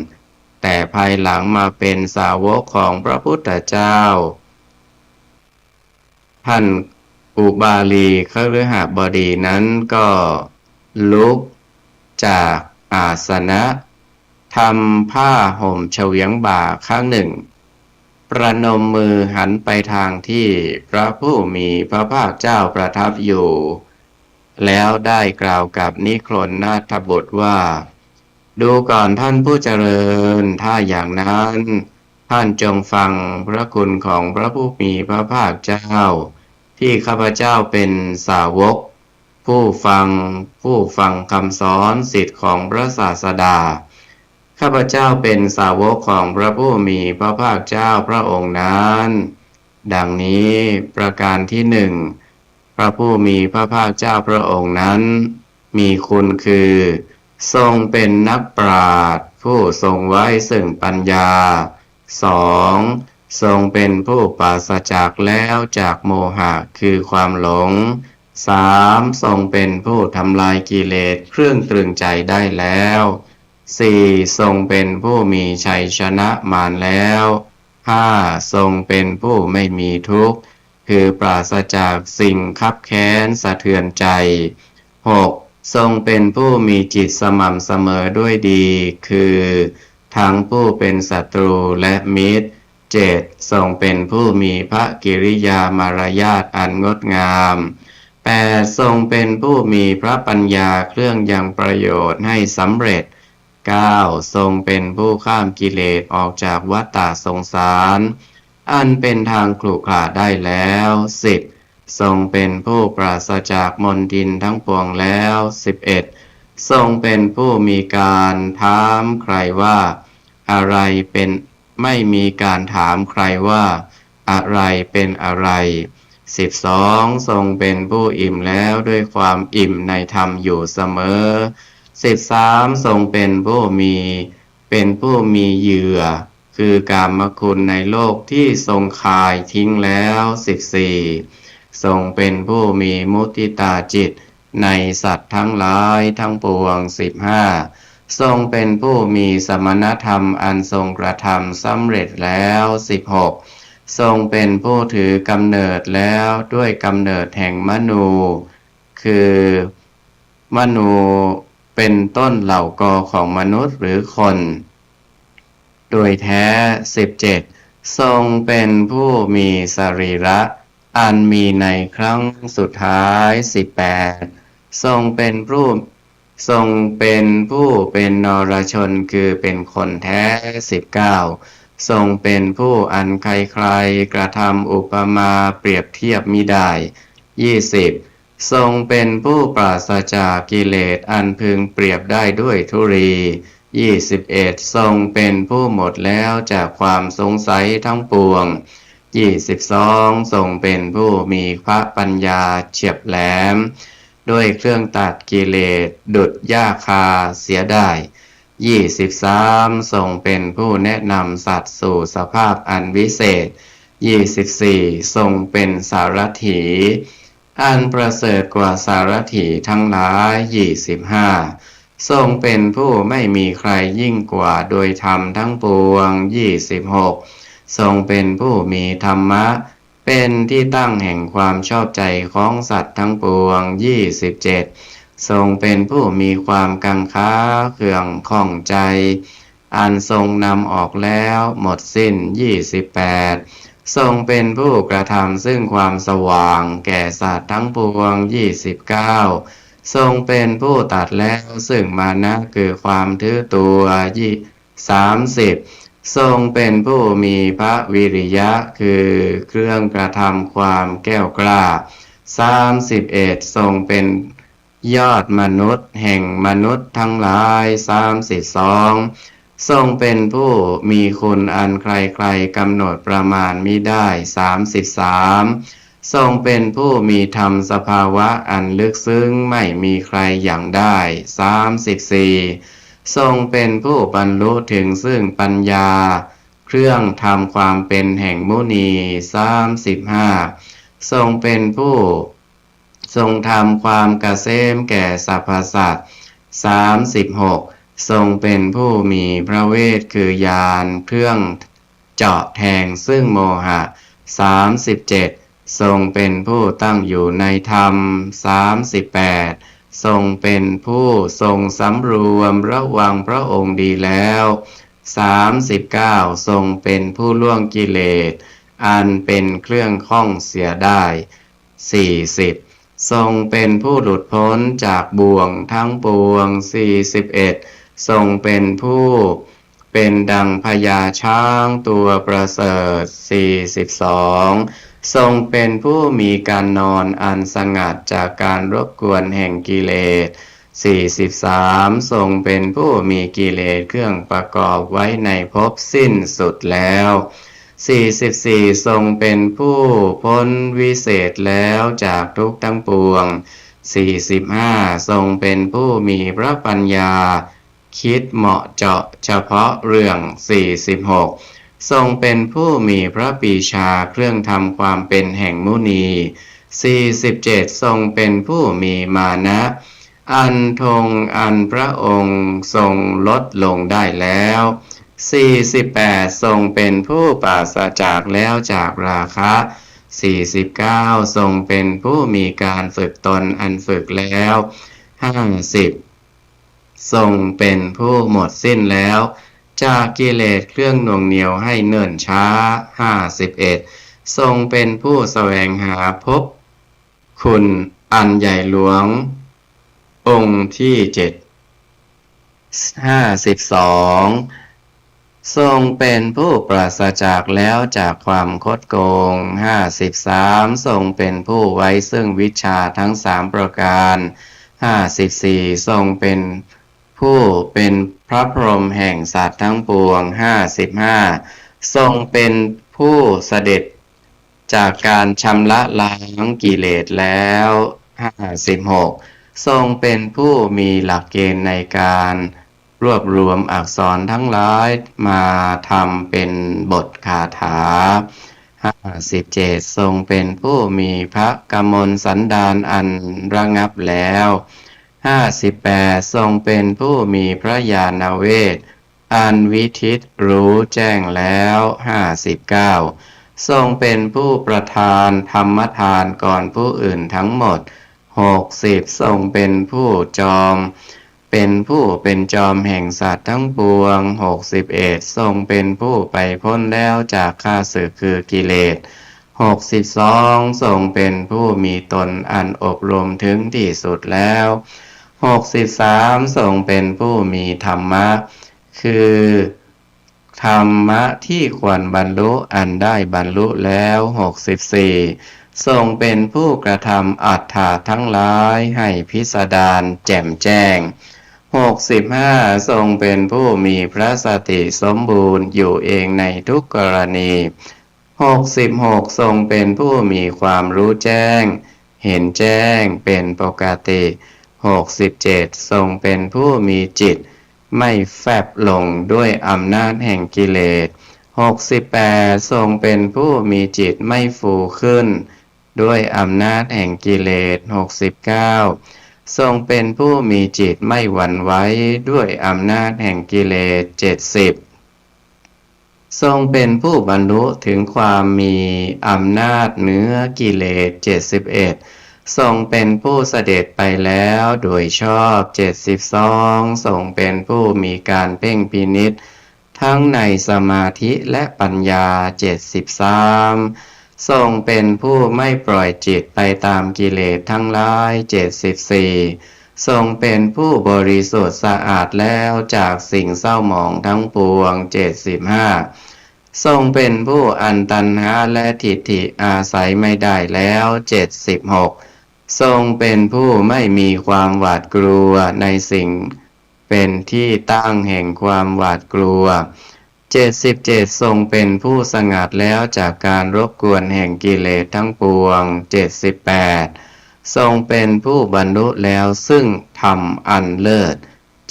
แต่ภายหลังมาเป็นสาวกของพระพุทธเจ้าท่านอุบาลีคฤหบดีนั้นก็ลุกจากอาสนะทำผ้าห่มเฉวียงบ่าข้างหนึ่งประนมมือหันไปทางที่พระผู้มีพระภาคเจ้าประทับอยู่แล้วได้กล่าวกับนิครนนาถบุตรว่าดูก่อนท่านผู้เจริญถ้าอย่างนั้นท่านจงฟังพระคุณของพระผู้มีพระภาคเจ้าที่ข้าพเจ้าเป็นสาวกผู้ฟังคำสอนสิทธิ์ของพระศาสดาข้าพเจ้าเป็นสาวกของพระผู้มีพระภาคเจ้าพระองค์นั้นดังนี้ประการที่หนึ่งพระผู้มีพระภาคเจ้าพระองค์นั้นมีคุณคือทรงเป็นนักปราชญ์ผู้ทรงไว้ซึ่งปัญญา 2. ทรงเป็นผู้ปราศจากแล้วจากโมหะคือความหลง 3. ทรงเป็นผู้ทำลายกิเลสเครื่องตรึงใจได้แล้ว 4. ทรงเป็นผู้มีชัยชนะมารแล้ว 5. ทรงเป็นผู้ไม่มีทุกข์คือปราศจากสิ่งคับแค้นสะเทือนใจ 6. ทรงเป็นผู้มีจิตสม่ำเสมอด้วยดีคือทั้งผู้เป็นศัตรูและมิตร 7. ทรงเป็นผู้มีพระกิริยามารยาทอันงดงาม 8. ทรงเป็นผู้มีพระปัญญาเครื่องยังประโยชน์ให้สำเร็จ 9. ทรงเป็นผู้ข้ามกิเลสออกจากวัฏฏะสงสารอันเป็นทางขรุขระได้แล้ว 10. ทรงเป็นผู้ปราศจากมลทินทั้งปวงแล้ว 11. ทรงเป็นผู้มีการถามใครว่าอะไรเป็นไม่มีการถามใครว่าอะไรเป็นอะไร 12. ทรงเป็นผู้อิ่มแล้วด้วยความอิ่มในธรรมอยู่เสมอ 13. ทรงเป็นผู้มีเหยื่อคือกามคุณในโลกที่ทรงคายทิ้งแล้ว 14. ทรงเป็นผู้มีมุทิตาจิตในสัตว์ทั้งหลายทั้งปวง 15. ทรงเป็นผู้มีสมณธรรมอันทรงกระทำสำเร็จแล้ว 16. ทรงเป็นผู้ถือกำเนิดแล้วด้วยกำเนิดแห่งมนูคือมนูเป็นต้นเหล่ากอของมนุษย์หรือคนโดยแท้ 17. ทรงเป็นผู้มีสรีระอันมีในครั้งสุดท้าย 18. ทรงเป็นผู้เป็นนรชนคือเป็นคนแท้ 19. ทรงเป็นผู้อันใครๆกระทำอุปมาเปรียบเทียบมิได้ 20. ทรงเป็นผู้ปราศจากกิเลสอันพึงเปรียบได้ด้วยธุรี 21. ทรงเป็นผู้หมดแล้วจากความสงสัยทั้งปวง 22. ทรงเป็นผู้มีพระปัญญาเฉียบแหลมด้วยเครื่องตัดกิเลสดุจหญ้าคาเสียได้ 23. ทรงเป็นผู้แนะนำสัตว์สู่สภาพอันวิเศษ 24. ทรงเป็นสารถีอันประเสริฐกว่าสารถีทั้งหลาย 25. ทรงเป็นผู้ไม่มีใครยิ่งกว่าโดยธรรมทั้งปวง 26. ทรงเป็นผู้มีธรรมะเป็นที่ตั้งแห่งความชอบใจของสัตว์ทั้งปวง 27. ทรงเป็นผู้มีความกังขาเคืองข้องใจอันทรงนำออกแล้วหมดสิ้น 28. ทรงเป็นผู้กระทำซึ่งความสว่างแก่สัตว์ทั้งปวง 29. ทรงเป็นผู้ตัดแล้วซึ่งมานะคือความถือตัว 30. ทรงเป็นผู้มีพระวิริยะคือเครื่องกระทำความแก้วกล้า 31. ทรงเป็นยอดมนุษย์แห่งมนุษย์ทั้งหลาย 32. ทรงเป็นผู้มีคุณอันใครๆกำหนดประมาณมิได้ 33. ทรงเป็นผู้มีธรรมสภาวะอันลึกซึ้งไม่มีใครอย่างได้ 34. ทรงเป็นผู้บรรลุถึงซึ่งปัญญาเครื่องทำความเป็นแห่งมุนี35ทรงเป็นผู้ทรงทำความเกษมแก่สรรพสัตว์36ทรงเป็นผู้มีพระเวทคือญาณเครื่องเจาะแทงซึ่งโมหะ37ทรงเป็นผู้ตั้งอยู่ในธรรม38ทรงเป็นผู้ทรงสำรวมระวังพระองค์ดีแล้ว39ทรงเป็นผู้ล่วงกิเลสอันเป็นเครื่องข้องเสียได้40ทรงเป็นผู้หลุดพ้นจากบ่วงทั้งปวง41ทรงเป็นผู้เป็นดังพญาช้างตัวประเสริฐ42ทรงเป็นผู้มีการนอนอันสงัดจากการรบกวนแห่งกิเลส43ทรงเป็นผู้มีกิเลสเครื่องประกอบไว้ในภพสิ้นสุดแล้ว44ทรงเป็นผู้พ้นวิเศษแล้วจากทุกข์ทั้งปวง45ทรงเป็นผู้มีพระปัญญาคิดเหมาะเจาะเฉพาะเรื่อง46ทรงเป็นผู้มีพระปีชาเครื่องทำความเป็นแห่งมุนี47ทรงเป็นผู้มีมานะอันธงอันพระองค์ทรงลดลงได้แล้ว48ทรงเป็นผู้ปราศจากแล้วจากราคะ49ทรงเป็นผู้มีการฝึกตนอันฝึกแล้ว50ทรงเป็นผู้หมดสิ้นแล้วจากกิเลสเครื่องหน่วงเหนี่ยวให้เนิ่นช้า51ทรงเป็นผู้แสวงหาภพคุณอันใหญ่หลวงองค์ที่52ทรงเป็นผู้ปราศจากแล้วจากความคดโกง53ทรงเป็นผู้ไว้ซึ่งวิชชาทั้ง3ประการ54ทรงเป็นผู้เป็นพระพรหมแห่งสัตว์ทั้งปวง55ทรงเป็นผู้เสด็จจากการชำระล้างกิเลสแล้ว56ทรงเป็นผู้มีหลักเกณฑ์ในการรวบรวมอักษรทั้งหลายมาทำเป็นบทคาถา57ทรงเป็นผู้มีพระกมลสันดานอันระงับแล้ว58ทรงเป็นผู้มีพระญาณเวทอันวิทิตรู้แจ้งแล้ว59ทรงเป็นผู้ประทานธรรมทานก่อนผู้อื่นทั้งหมด60ทรงเป็นผู้จอมเป็นผู้เป็นจอมแห่งสัตว์ทั้งปวง61ทรงเป็นผู้ไปพ้นแล้วจากข้าศึกคือกิเลส62ทรงเป็นผู้มีตนอันอบรมถึงที่สุดแล้ว63ทรงเป็นผู้มีธรรมะคือธรรมะที่ควรบรรลุอันได้บรรลุแล้ว64ทรงเป็นผู้กระทำอัตถะทั้งหลายให้พิสดารแจ่มแจ้ง65ทรงเป็นผู้มีพระสติสมบูรณ์อยู่เองในทุกกรณี66ทรงเป็นผู้มีความรู้แจ้งเห็นแจ้งเป็นปกติ67ทรงเป็นผู้มีจิตไม่แฟบลงด้วยอำนาจแห่งกิเลส68ทรงเป็นผู้มีจิตไม่ฟูขึ้นด้วยอำนาจแห่งกิเลส69ทรงเป็นผู้มีจิตไม่หวั่นไหวด้วยอำนาจแห่งกิเลส70ทรงเป็นผู้บรรลุถึงความมีอำนาจเหนือกิเลส71ทรงเป็นผู้เสด็จไปแล้วโดยชอบ72ทรงเป็นผู้มีการเพ่งพินิจทั้งในสมาธิและปัญญา73ทรงเป็นผู้ไม่ปล่อยจิตไปตามกิเลสทั้งหลาย74ทรงเป็นผู้บริสุทธิ์สะอาดแล้วจากสิ่งเศร้าหมองทั้งปวง75ทรงเป็นผู้อันตัณหาและทิฏฐิอาศัยไม่ได้แล้ว76ทรงเป็นผู้ไม่มีความหวาดกลัวในสิ่งเป็นที่ตั้งแห่งความหวาดกลัว77ทรงเป็นผู้สงัดแล้วจากการรบกวนแห่งกิเลสทั้งปวง78ทรงเป็นผู้บรรลุแล้วซึ่งธรรมอันเลิศ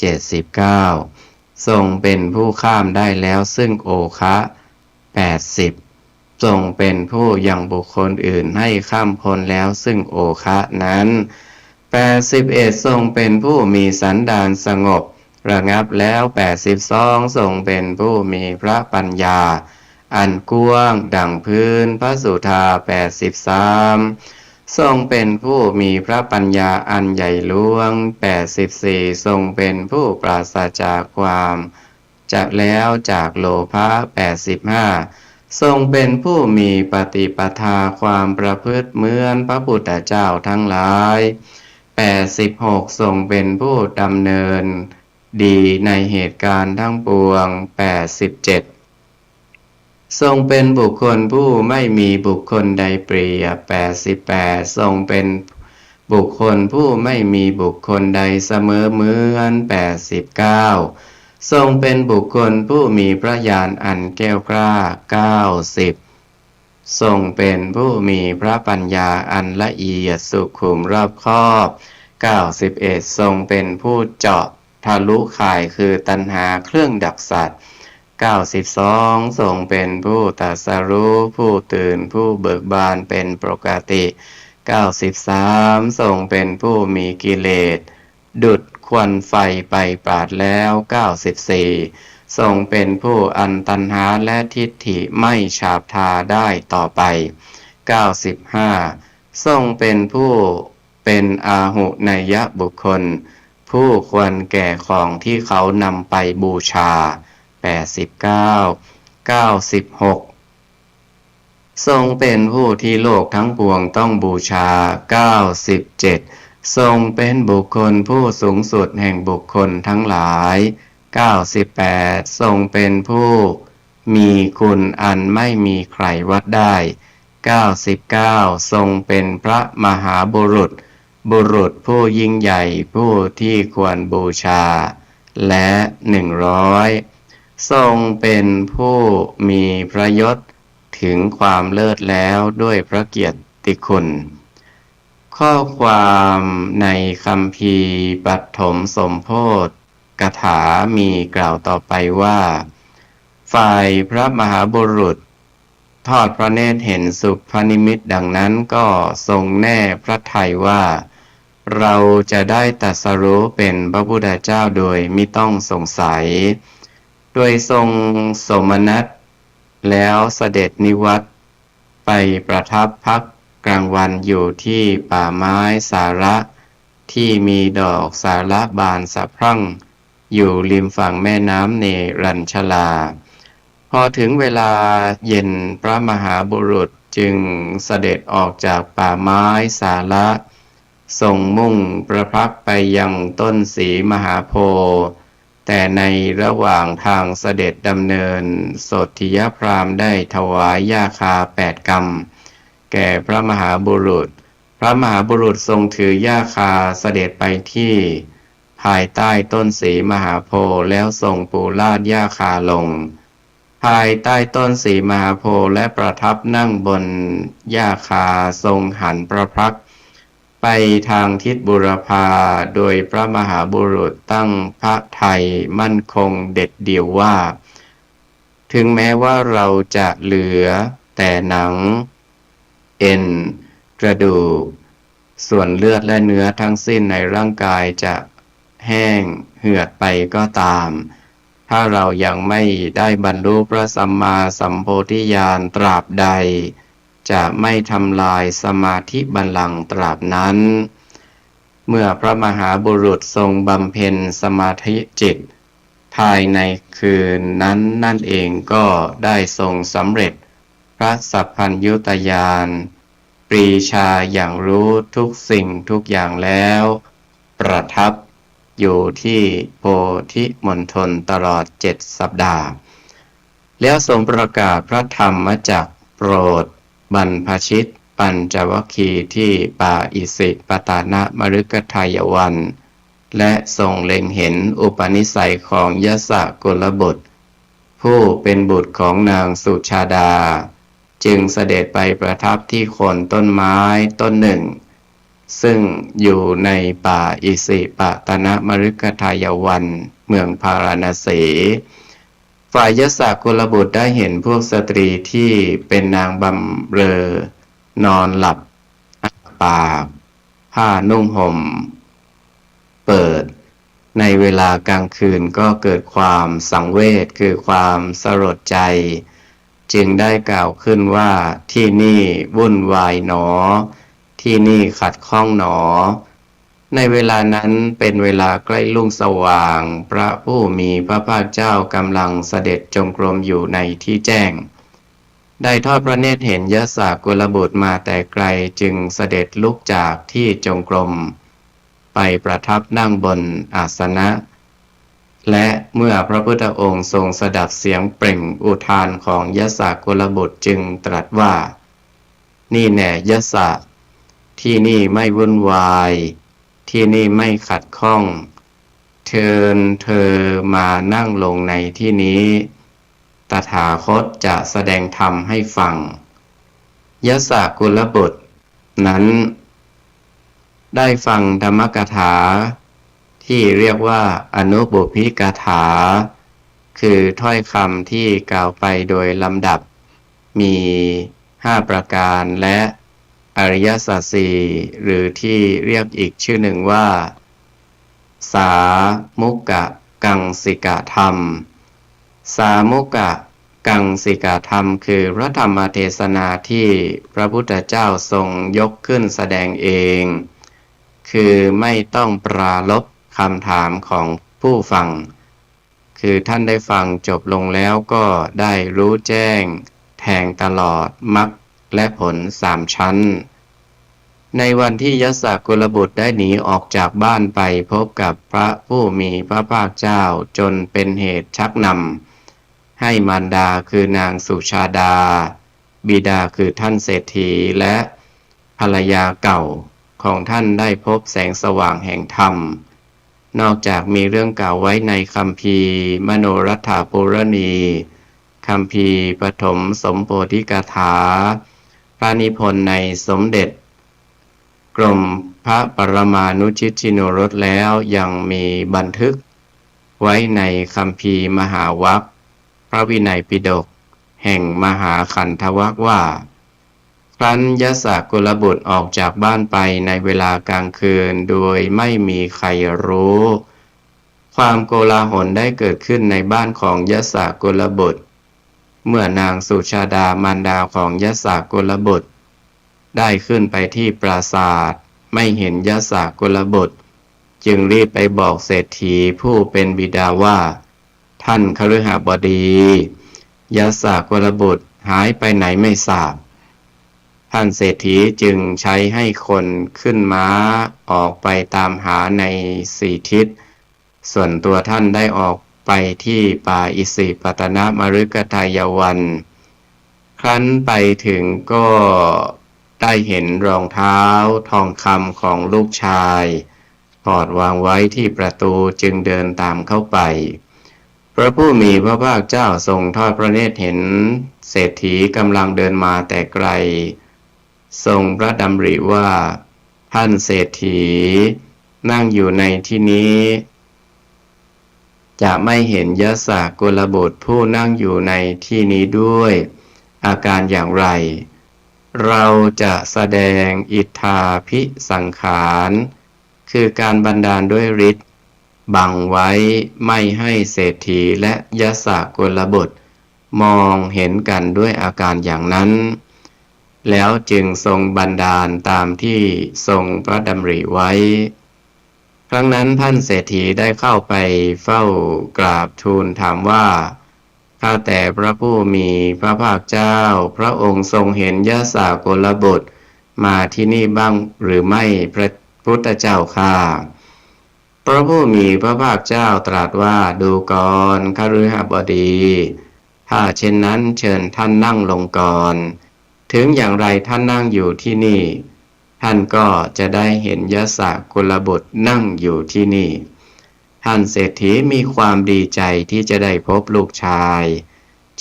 79ทรงเป็นผู้ข้ามได้แล้วซึ่งโอคะ80ทรงเป็นผู้ยังบุคคลอื่นให้ข้ามพ้นแล้วซึ่งโอคะนั้น81ทรงเป็นผู้มีสันดานสงบระงับแล้ว82ทรงเป็นผู้มีพระปัญญาอันกว้างดั่งพื้นพระสุธา83ทรงเป็นผู้มีพระปัญญาอันใหญ่หลวง84ทรงเป็นผู้ปราศจากความจะแล้วจากโลภะ85ทรงเป็นผู้มีปฏิปทาความประพฤติเหมือนพระพุทธเจ้าทั้งหลาย86ทรงเป็นผู้ดำเนินดีในเหตุการณ์ทั้งปวง87ทรงเป็นบุคคลผู้ไม่มีบุคคลใดเปรียบ88ทรงเป็นบุคคลผู้ไม่มีบุคคลใดเสมอเหมือน89ทรงเป็นบุคคลผู้มีพระญาณอันแก้วกล้า90ทรงเป็นผู้มีพระปัญญาอันละเอียดสุขุมรอบคอบ91ทรงเป็นผู้เจาะทะลุข่ายคือตัณหาเครื่องดักสัตว์92ทรงเป็นผู้ตรัสรู้ผู้ตื่นผู้เบิกบานเป็นปกติ93ทรงเป็นผู้มีกิเลสดุจควันไฟไปปราดแล้ว94ทรงเป็นผู้อันตัณหาและทิฏฐิไม่ฉาบทาได้ต่อไป95ทรงเป็นผู้เป็นอาหุนยบุคคลผู้ควรแก่ของที่เขานำไปบูชา89 96ทรงเป็นผู้ที่โลกทั้งปวงต้องบูชา97ทรงเป็นบุคคลผู้สูงสุดแห่งบุคคลทั้งหลาย98ทรงเป็นผู้มีคุณอันไม่มีใครวัดได้99ทรงเป็นพระมหาบุรุษบุรุษผู้ยิ่งใหญ่ผู้ที่ควรบูชาและ100ทรงเป็นผู้มีพระยศถึงความเลิศแล้วด้วยพระเกียรติคุณข้อความในคัมภีร์ปฐมสมโภชกถามีกล่าวต่อไปว่าฝ่ายพระมหาบุรุษทอดพระเนตรเห็นสุภนิมิตดังนั้นก็ทรงแน่พระทัยว่าเราจะได้ตรัสรู้เป็นพระพุทธเจ้าโดยมิต้องสงสัยโดยทรงสมนัสแล้วเสด็จนิวัตไปประทับพักกลางวันอยู่ที่ป่าไม้สาระที่มีดอกสาระบานสะพรั่งอยู่ริมฝั่งแม่น้ำเนรัญชลาพอถึงเวลาเย็นพระมหาบุรุษจึงเสด็จออกจากป่าไม้สาระทรงมุ่งประพักไปยังต้นศรีมหาโพธิ์แต่ในระหว่างทางเสด็จดำเนินโสธิยพราหมณ์ได้ถวายยาคา8 กำแก่พระมหาบุรุษพระมหาบุรุษทรงถือยาคาเสด็จไปที่ภายใต้ต้นศรีมหาโพธิ์แล้วทรงปูลาดยาคาลงภายใต้ต้นศรีมหาโพธิ์และประทับนั่งบนยาคาทรงหันพระพักตร์ไปทางทิศบุรพาโดยพระมหาบุรุษตั้งพระทัยมั่นคงเด็ดเดี่ยวว่าถึงแม้ว่าเราจะเหลือแต่หนังเอ็นกระดูกส่วนเลือดและเนื้อทั้งสิ้นในร่างกายจะแห้งเหือดไปก็ตามถ้าเรายังไม่ได้บรรลุพระสัมมาสัมโพธิญาณตราบใดจะไม่ทำลายสมาธิบัลลังก์ตราบนั้นเมื่อพระมหาบุรุษทรงบำเพ็ญสมาธิจิตภายในคืนนั้นนั่นเองก็ได้ทรงสำเร็จพระสัพพัญญุตญาณปรีชาอย่างรู้ทุกสิ่งทุกอย่างแล้วประทับอยู่ที่โพธิมณฑลตลอด7 สัปดาห์แล้วทรงประกาศพระธรรมจักรโปรดบรรพชิตปัญจวัคคีย์ที่ป่าอิสิปตานมฤคทายวันและทรงเล็งเห็นอุปนิสัยของยสกุลบุตรผู้เป็นบุตรของนางสุชาดาจึงเสด็จไปประทับที่โคนต้นไม้ต้นหนึ่ง ซึ่งอยู่ในป่าอิสิปตนมฤคทายวันเมืองพาราณสีฝ่ายยศกุลบุตรได้เห็นพวกสตรีที่เป็นนางบำเรอนอนหลับปากผ้านุ่งห่มเปิดในเวลากลางคืนก็เกิดความสังเวชคือความสลดใจจึงได้กล่าวขึ้นว่าที่นี่วุ่นวายหนอที่นี่ขัดข้องหนอในเวลานั้นเป็นเวลาใกล้รุ่งสว่างพระผู้มีพระภาคเจ้ากำลังเสด็จจงกรมอยู่ในที่แจ้งได้ทอดพระเนตรเห็นยศกุลบุตรมาแต่ไกลจึงเสด็จลุกจากที่จงกรมไปประทับนั่งบนอาสนะและเมื่อพระพุทธองค์ทรงสดับเสียงเปล่งอุทานของยศกุลบุตรจึงตรัสว่านี่แน่ยศที่นี่ไม่วุ่นวายที่นี่ไม่ขัดข้องเธอมานั่งลงในที่นี้ตถาคตจะแสดงธรรมให้ฟังยศกุลบุตรนั้นได้ฟังธรรมกถาที่เรียกว่าอนุบุพพิกถาคือถ้อยคำที่กล่าวไปโดยลำดับมี5ประการและอริยสัจสี่หรือที่เรียกอีกชื่อหนึ่งว่าสามุกะกังสิกธรรมสามุกะกังสิกธรรมคือพระธรรมเทศนาที่พระพุทธเจ้าทรงยกขึ้นแสดงเองคือไม่ต้องปราลบคำถามของผู้ฟังคือท่านได้ฟังจบลงแล้วก็ได้รู้แจ้งแทงตลอดมรรคและผล3ชั้นในวันที่ยศกุลบุตรได้หนีออกจากบ้านไปพบกับพระผู้มีพระภาคเจ้าจนเป็นเหตุชักนำให้มารดาคือนางสุชาดาบิดาคือท่านเศรษฐีและภรรยาเก่าของท่านได้พบแสงสว่างแห่งธรรมนอกจากมีเรื่องกล่าวไว้ในคัมภีร์มโนรัฐฐปุรณีคัมภีร์ปฐมสมโพธิกถาพระนิพนธ์ในสมเด็จกรมพระปรมานุชิตชิโนรสแล้วยังมีบันทึกไว้ในคัมภีร์มหาวรรคพระวินัยปิฎกแห่งมหาขันธวรรคว่าครั้นยศกุลบุตรออกจากบ้านไปในเวลากลางคืนโดยไม่มีใครรู้ความโกลาหลได้เกิดขึ้นในบ้านของยศกุลบุตรเมื่อนางสุชาดามารดาของยศกุลบุตรได้ขึ้นไปที่ปราสาทไม่เห็นยศกุลบุตรจึงรีบไปบอกเศรษฐีผู้เป็นบิดาว่าท่านคฤหบดียศกุลบุตรหายไปไหนไม่ทราบท่านเศรษฐีจึงใช้ให้คนขึ้นม้าออกไปตามหาใน4ทิศส่วนตัวท่านได้ออกไปที่ป่าอิสิปตนมฤคทายวันครั้นไปถึงก็ได้เห็นรองเท้าทองคำของลูกชายถอดวางไว้ที่ประตูจึงเดินตามเข้าไปพระผู้มีพระภาคเจ้าทรงทอดพระเนตรเห็นเศรษฐีกำลังเดินมาแต่ไกลทรงพระดำริว่าท่านเศรษฐีนั่งอยู่ในที่นี้จะไม่เห็นยศกุลบุตรผู้นั่งอยู่ในที่นี้ด้วยอาการอย่างไรเราจะแสดงอิทธาภิสังขารคือการบันดาลด้วยฤทธิ์บังไว้ไม่ให้เศรษฐีและยศกุลบุตรมองเห็นกันด้วยอาการอย่างนั้นแล้วจึงทรงบันดาลตามที่ทรงพระดำริไว้ครั้งนั้นท่านเศรษฐีได้เข้าไปเฝ้ากราบทูลถามว่าข้าแต่พระผู้มีพระภาคเจ้าพระองค์ทรงเห็นยศกุลบุตรมาที่นี่บ้างหรือไม่พระพุทธเจ้าข้าพระผู้มีพระภาคเจ้าตรัสว่าดูก่อนคฤหบดีถ้าเช่นนั้นเชิญท่านนั่งลงก่อนถึงอย่างไรท่านนั่งอยู่ที่นี่ท่านก็จะได้เห็นยศกุลบุตรนั่งอยู่ที่นี่ท่านเศรษฐีมีความดีใจที่จะได้พบลูกชาย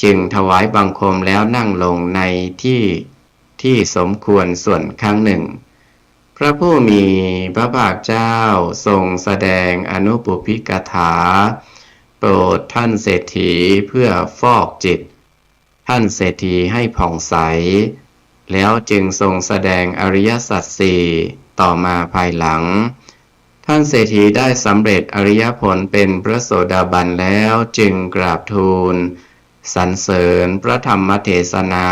จึงถวายบังคมแล้วนั่งลงในที่สมควรส่วนข้างหนึ่งพ ระผู้มีพระภาคเจ้าทรงแสดงอนุปุพพิกถาโปรดท่านเศรษฐีเพื่อฟอกจิตท่านเศรษฐีให้ผ่องใสแล้วจึงทรงแสดงอริยสัจสี่ต่อมาภายหลังท่านเศรษฐีได้สำเร็จอริยผลเป็นพระโสดาบันแล้วจึงกราบทูลสรรเสริญพระธรรมเทศนา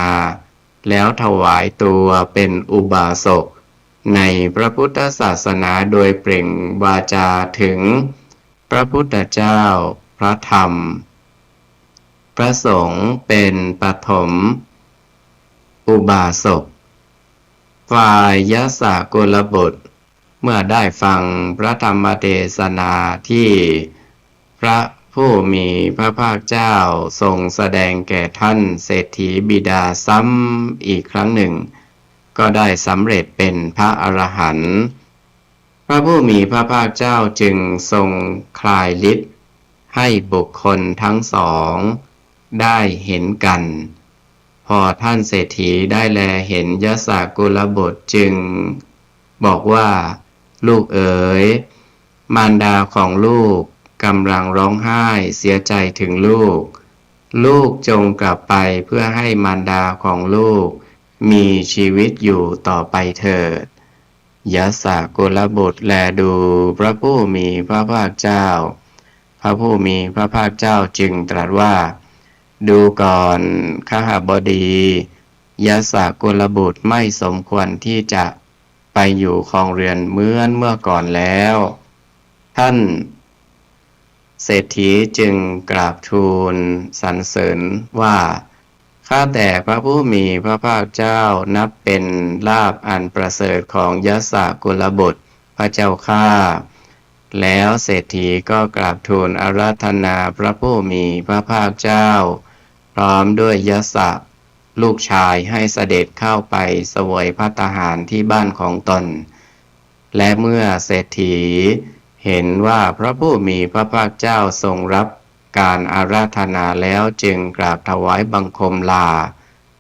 แล้วถวายตัวเป็นอุบาสกในพระพุทธศาสนาโดยเปล่งวาจาถึงพระพุทธเจ้าพระธรรมพระสงฆ์เป็นปฐมอุบาสกฝ่ายยสกุลบุตรเมื่อได้ฟังพระธรรมเทศนาที่พระผู้มีพระภาคเจ้าทรงแสดงแก่ท่านเศรษฐีบิดาซ้ำอีกครั้งหนึ่งก็ได้สำเร็จเป็นพระอรหันต์พระผู้มีพระภาคเจ้าจึงทรงคลายฤทธิ์ให้บุคคลทั้งสองได้เห็นกันพอท่านเศรษฐีได้แลเห็นยสกุลบุตรจึงบอกว่าลูกเอ๋ยมารดาของลูกกำลังร้องไห้เสียใจถึงลูกลูกจงกลับไปเพื่อให้มารดาของลูกมีชีวิตอยู่ต่อไปเถิดยสกุลบุตรแลดูพระผู้มีพระภาคเจ้าพระผู้มีพระภาคเจ้าจึงตรัสว่าดูก่อนขหบดียสกุลบุตรไม่สมควรที่จะไปอยู่ครองเรือนเหมือนเมื่อก่อนแล้วท่านเศรษฐีจึงกราบทูลสรรเสริญว่าข้าแต่พระผู้มีพระภาคเจ้านับเป็นลาภอันประเสริฐของยสกุลบุตรพระเจ้าข้าแล้วเศรษฐีก็กราบทูลอาราธนาพระผู้มีพระภาคเจ้าพร้อมด้วยยสลูกชายให้เสด็จเข้าไปเสวยภัตตาหารที่บ้านของตนและเมื่อเศรษฐีเห็นว่าพระผู้มีพระภาคเจ้าทรงรับการอาราธนาแล้วจึงกราบถวายบังคมลา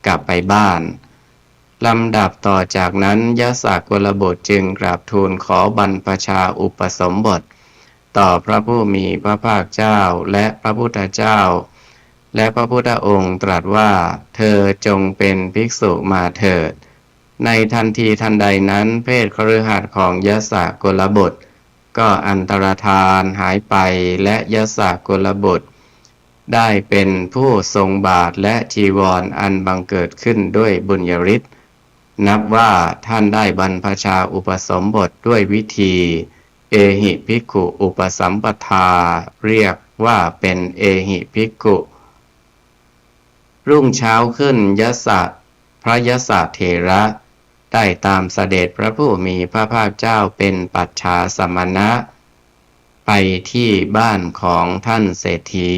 กลับไปบ้านลำดับต่อจากนั้นยสกุลบุตรจึงกราบทูลขอบรรพชาอุปสมบทต่อพระผู้มีพระภาคเจ้าและพระพุทธเจ้าและพระพุทธองค์ตรัสว่าเธอจงเป็นภิกษุมาเถิดในทันทีทันใดนั้นเพศคฤหัสถ์ของยสกุลบุตรก็อันตรธานหายไปและยสกุลบุตรได้เป็นผู้ทรงบาทและจีวรอันบังเกิดขึ้นด้วยบุญญาฤทธิ์นับว่าท่านได้บรรพชาอุปสมบทด้วยวิธีเอหิภิกขุอุปสัมปทาเรียกว่าเป็นเอหิภิกขุรุ่งเช้าขึ้นพระยสเถระได้ตามเสด็จพระผู้มีพระภาคเจ้าเป็นปัจฉาสมณะไปที่บ้านของท่านเศรษฐี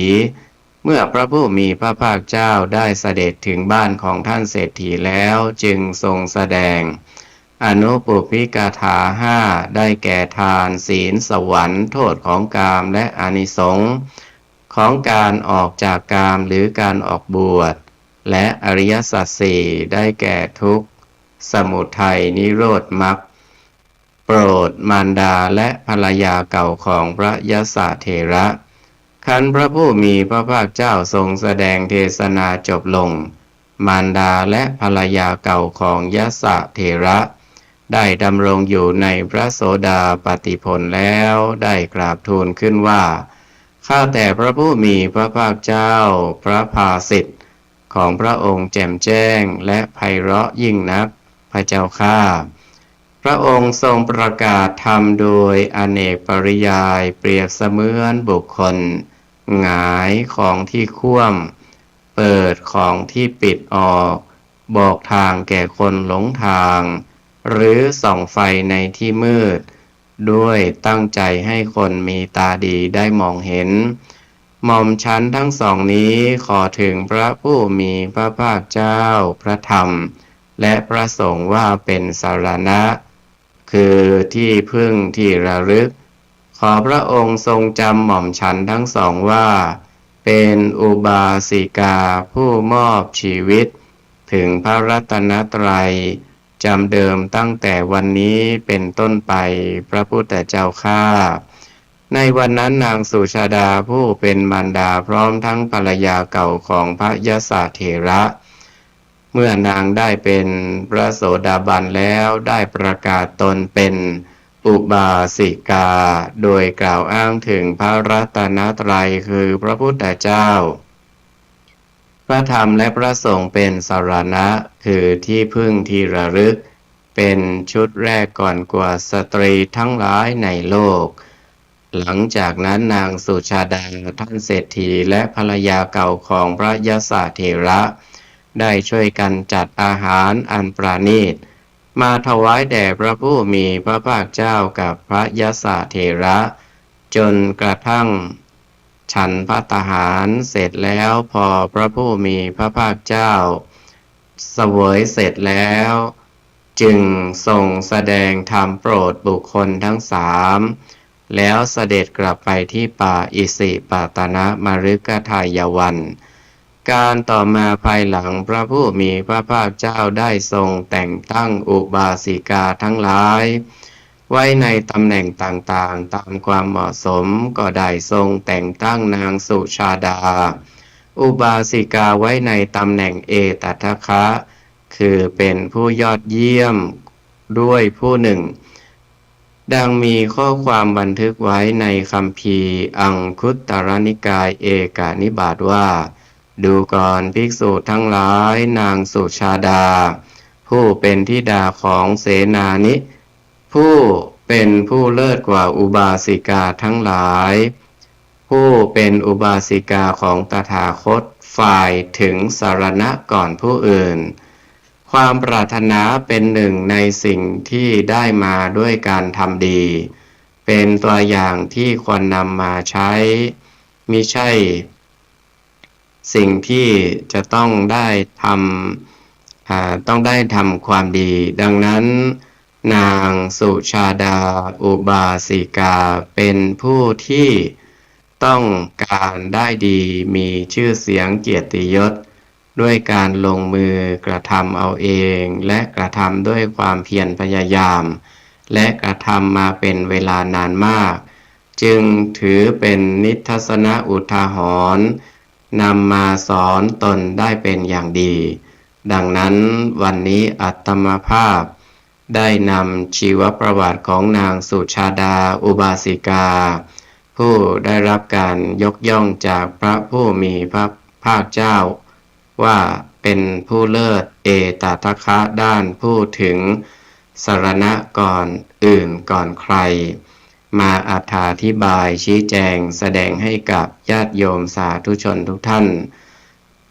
เมื่อพระผู้มีพระภาคเจ้าได้เสด็จถึงบ้านของท่านเศรษฐีแล้วจึงทรงแสดงอนุปุพพิกถาห้าได้แก่ทานศีลสวรรค์โทษของกามและอานิสงส์ของการออกจากกามหรือการออกบวชและอริยสัจสี่ได้แก่ทุกข์สมุทัยนิโรธมรรคโปรดมารดาและภรรยาเก่าของพระยสเถระคันพระผู้มีพระภาคเจ้าทรงแสดงเทศนาจบลงมารดาและภรรยาเก่าของยสเถระได้ดำรงอยู่ในพระโสดาปัตติผลแล้วได้กราบทูลขึ้นว่าข้าแต่พระผู้มีพระภาคเจ้าพระภาสิทธิ์ของพระองค์แจ่มแจ้งและไพเราะยิ่งนักพระเจ้าข้าพระองค์ทรงประกาศธรรมโดยอเนกปริยายเปรียบเสมือนบุคคลหงายของที่คว่ำเปิดของที่ปิดออกบอกทางแก่คนหลงทางหรือส่องไฟในที่มืดด้วยตั้งใจให้คนมีตาดีได้มองเห็นหม่อมชั้นทั้งสองนี้ขอถึงพระผู้มีพระภาคเจ้าพระธรรมและพระสงฆ์ว่าเป็นสรณะคือที่พึ่งที่ระลึกขอพระองค์ทรงจำหม่อมฉันทั้งสองว่าเป็นอุบาสิกาผู้มอบชีวิตถึงพระรัตนตรัย จำเดิมตั้งแต่วันนี้เป็นต้นไปพระพุทธเจ้าข้าในวันนั้นนางสุชาดาผู้เป็นมารดาพร้อมทั้งภรรยาเก่าของพระยศเถระเมื่อนางได้เป็นพระโสดาบันแล้วได้ประกาศตนเป็นอุบาสิกาโดยกล่าวอ้างถึงพระรัตนตรัยคือพระพุทธเจ้าพระธรรมและพระสงฆ์เป็นสรณะคือที่พึ่งที่ระลึกเป็นชุดแรกก่อนกว่าสตรีทั้งหลายในโลกหลังจากนั้นนางสุชาดาท่านเศรษฐีและภรรยาเก่าของพระยศเถระได้ช่วยกันจัดอาหารอันประณีตมาถวายแด่พระผู้มีพระภาคเจ้ากับพระยศเถระจนกระทั่งฉันภัตตาหารเสร็จแล้วพอพระผู้มีพระภาคเจ้าเสวยเสร็จแล้วจึงทรงแสดงธรรมโปรดบุคคลทั้งสามแล้วเสด็จกลับไปที่ป่าอิสิปตนมฤคทายวันการต่อมาภายหลังพระผู้มีพระภาคเจ้าได้ทรงแต่งตั้งอุบาสิกาทั้งหลายไว้ในตำแหน่งต่างๆตามความเหมาะสมก็ได้ทรงแต่งตั้งนางสุชาดาอุบาสิกาไว้ในตำแหน่งเอตทัคคะคือเป็นผู้ยอดเยี่ยมด้วยผู้หนึ่งดังมีข้อความบันทึกไว้ในคัมภีร์อังคุตตรนิกายเอกนิบาตว่าดูก่อนภิกษุทั้งหลายนางสุชาดาผู้เป็นธิดาของเสนานิผู้เป็นผู้เลิศกว่าอุบาสิกาทั้งหลายผู้เป็นอุบาสิกาของตถาคตฝ่ายถึงสรณะก่อนผู้อื่นความปรารถนาเป็นหนึ่งในสิ่งที่ได้มาด้วยการทำดีเป็นตัวอย่างที่ควรนำมาใช้มิใช่สิ่งที่จะต้องได้ทำความดีดังนั้นนางสุชาดาอุบาสิกาเป็นผู้ที่ต้องการได้ดีมีชื่อเสียงเกียรติยศด้วยการลงมือกระทำเอาเองและกระทำด้วยความเพียรพยายามและกระทำมาเป็นเวลานานมากจึงถือเป็นนิทัศนอุทาหรณ์นำมาสอนตนได้เป็นอย่างดีดังนั้นวันนี้อาตมาภาพได้นำชีวประวัติของนางสุชาดาอุบาสิกาผู้ได้รับการยกย่องจากพระผู้มีพระภาคเจ้าว่าเป็นผู้เลิศเอตทัคคะด้านผู้ถึงสรณะก่อนอื่นก่อนใครมาอธิบายชี้แจงแสดงให้กับญาติโยมสาธุชนทุกท่าน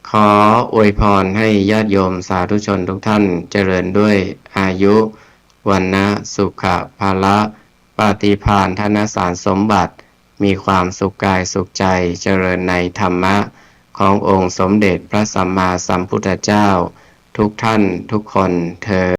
ขออวยพรให้ญาติโยมสาธุชนทุกท่านเจริญด้วยอายุวันนะสุขภาละปฏิภาณธนสารสมบัติมีความสุขกายสุขใจเจริญในธรรมะขององค์สมเด็จพระสัมมาสัมพุทธเจ้าทุกท่านทุกคนเทอญ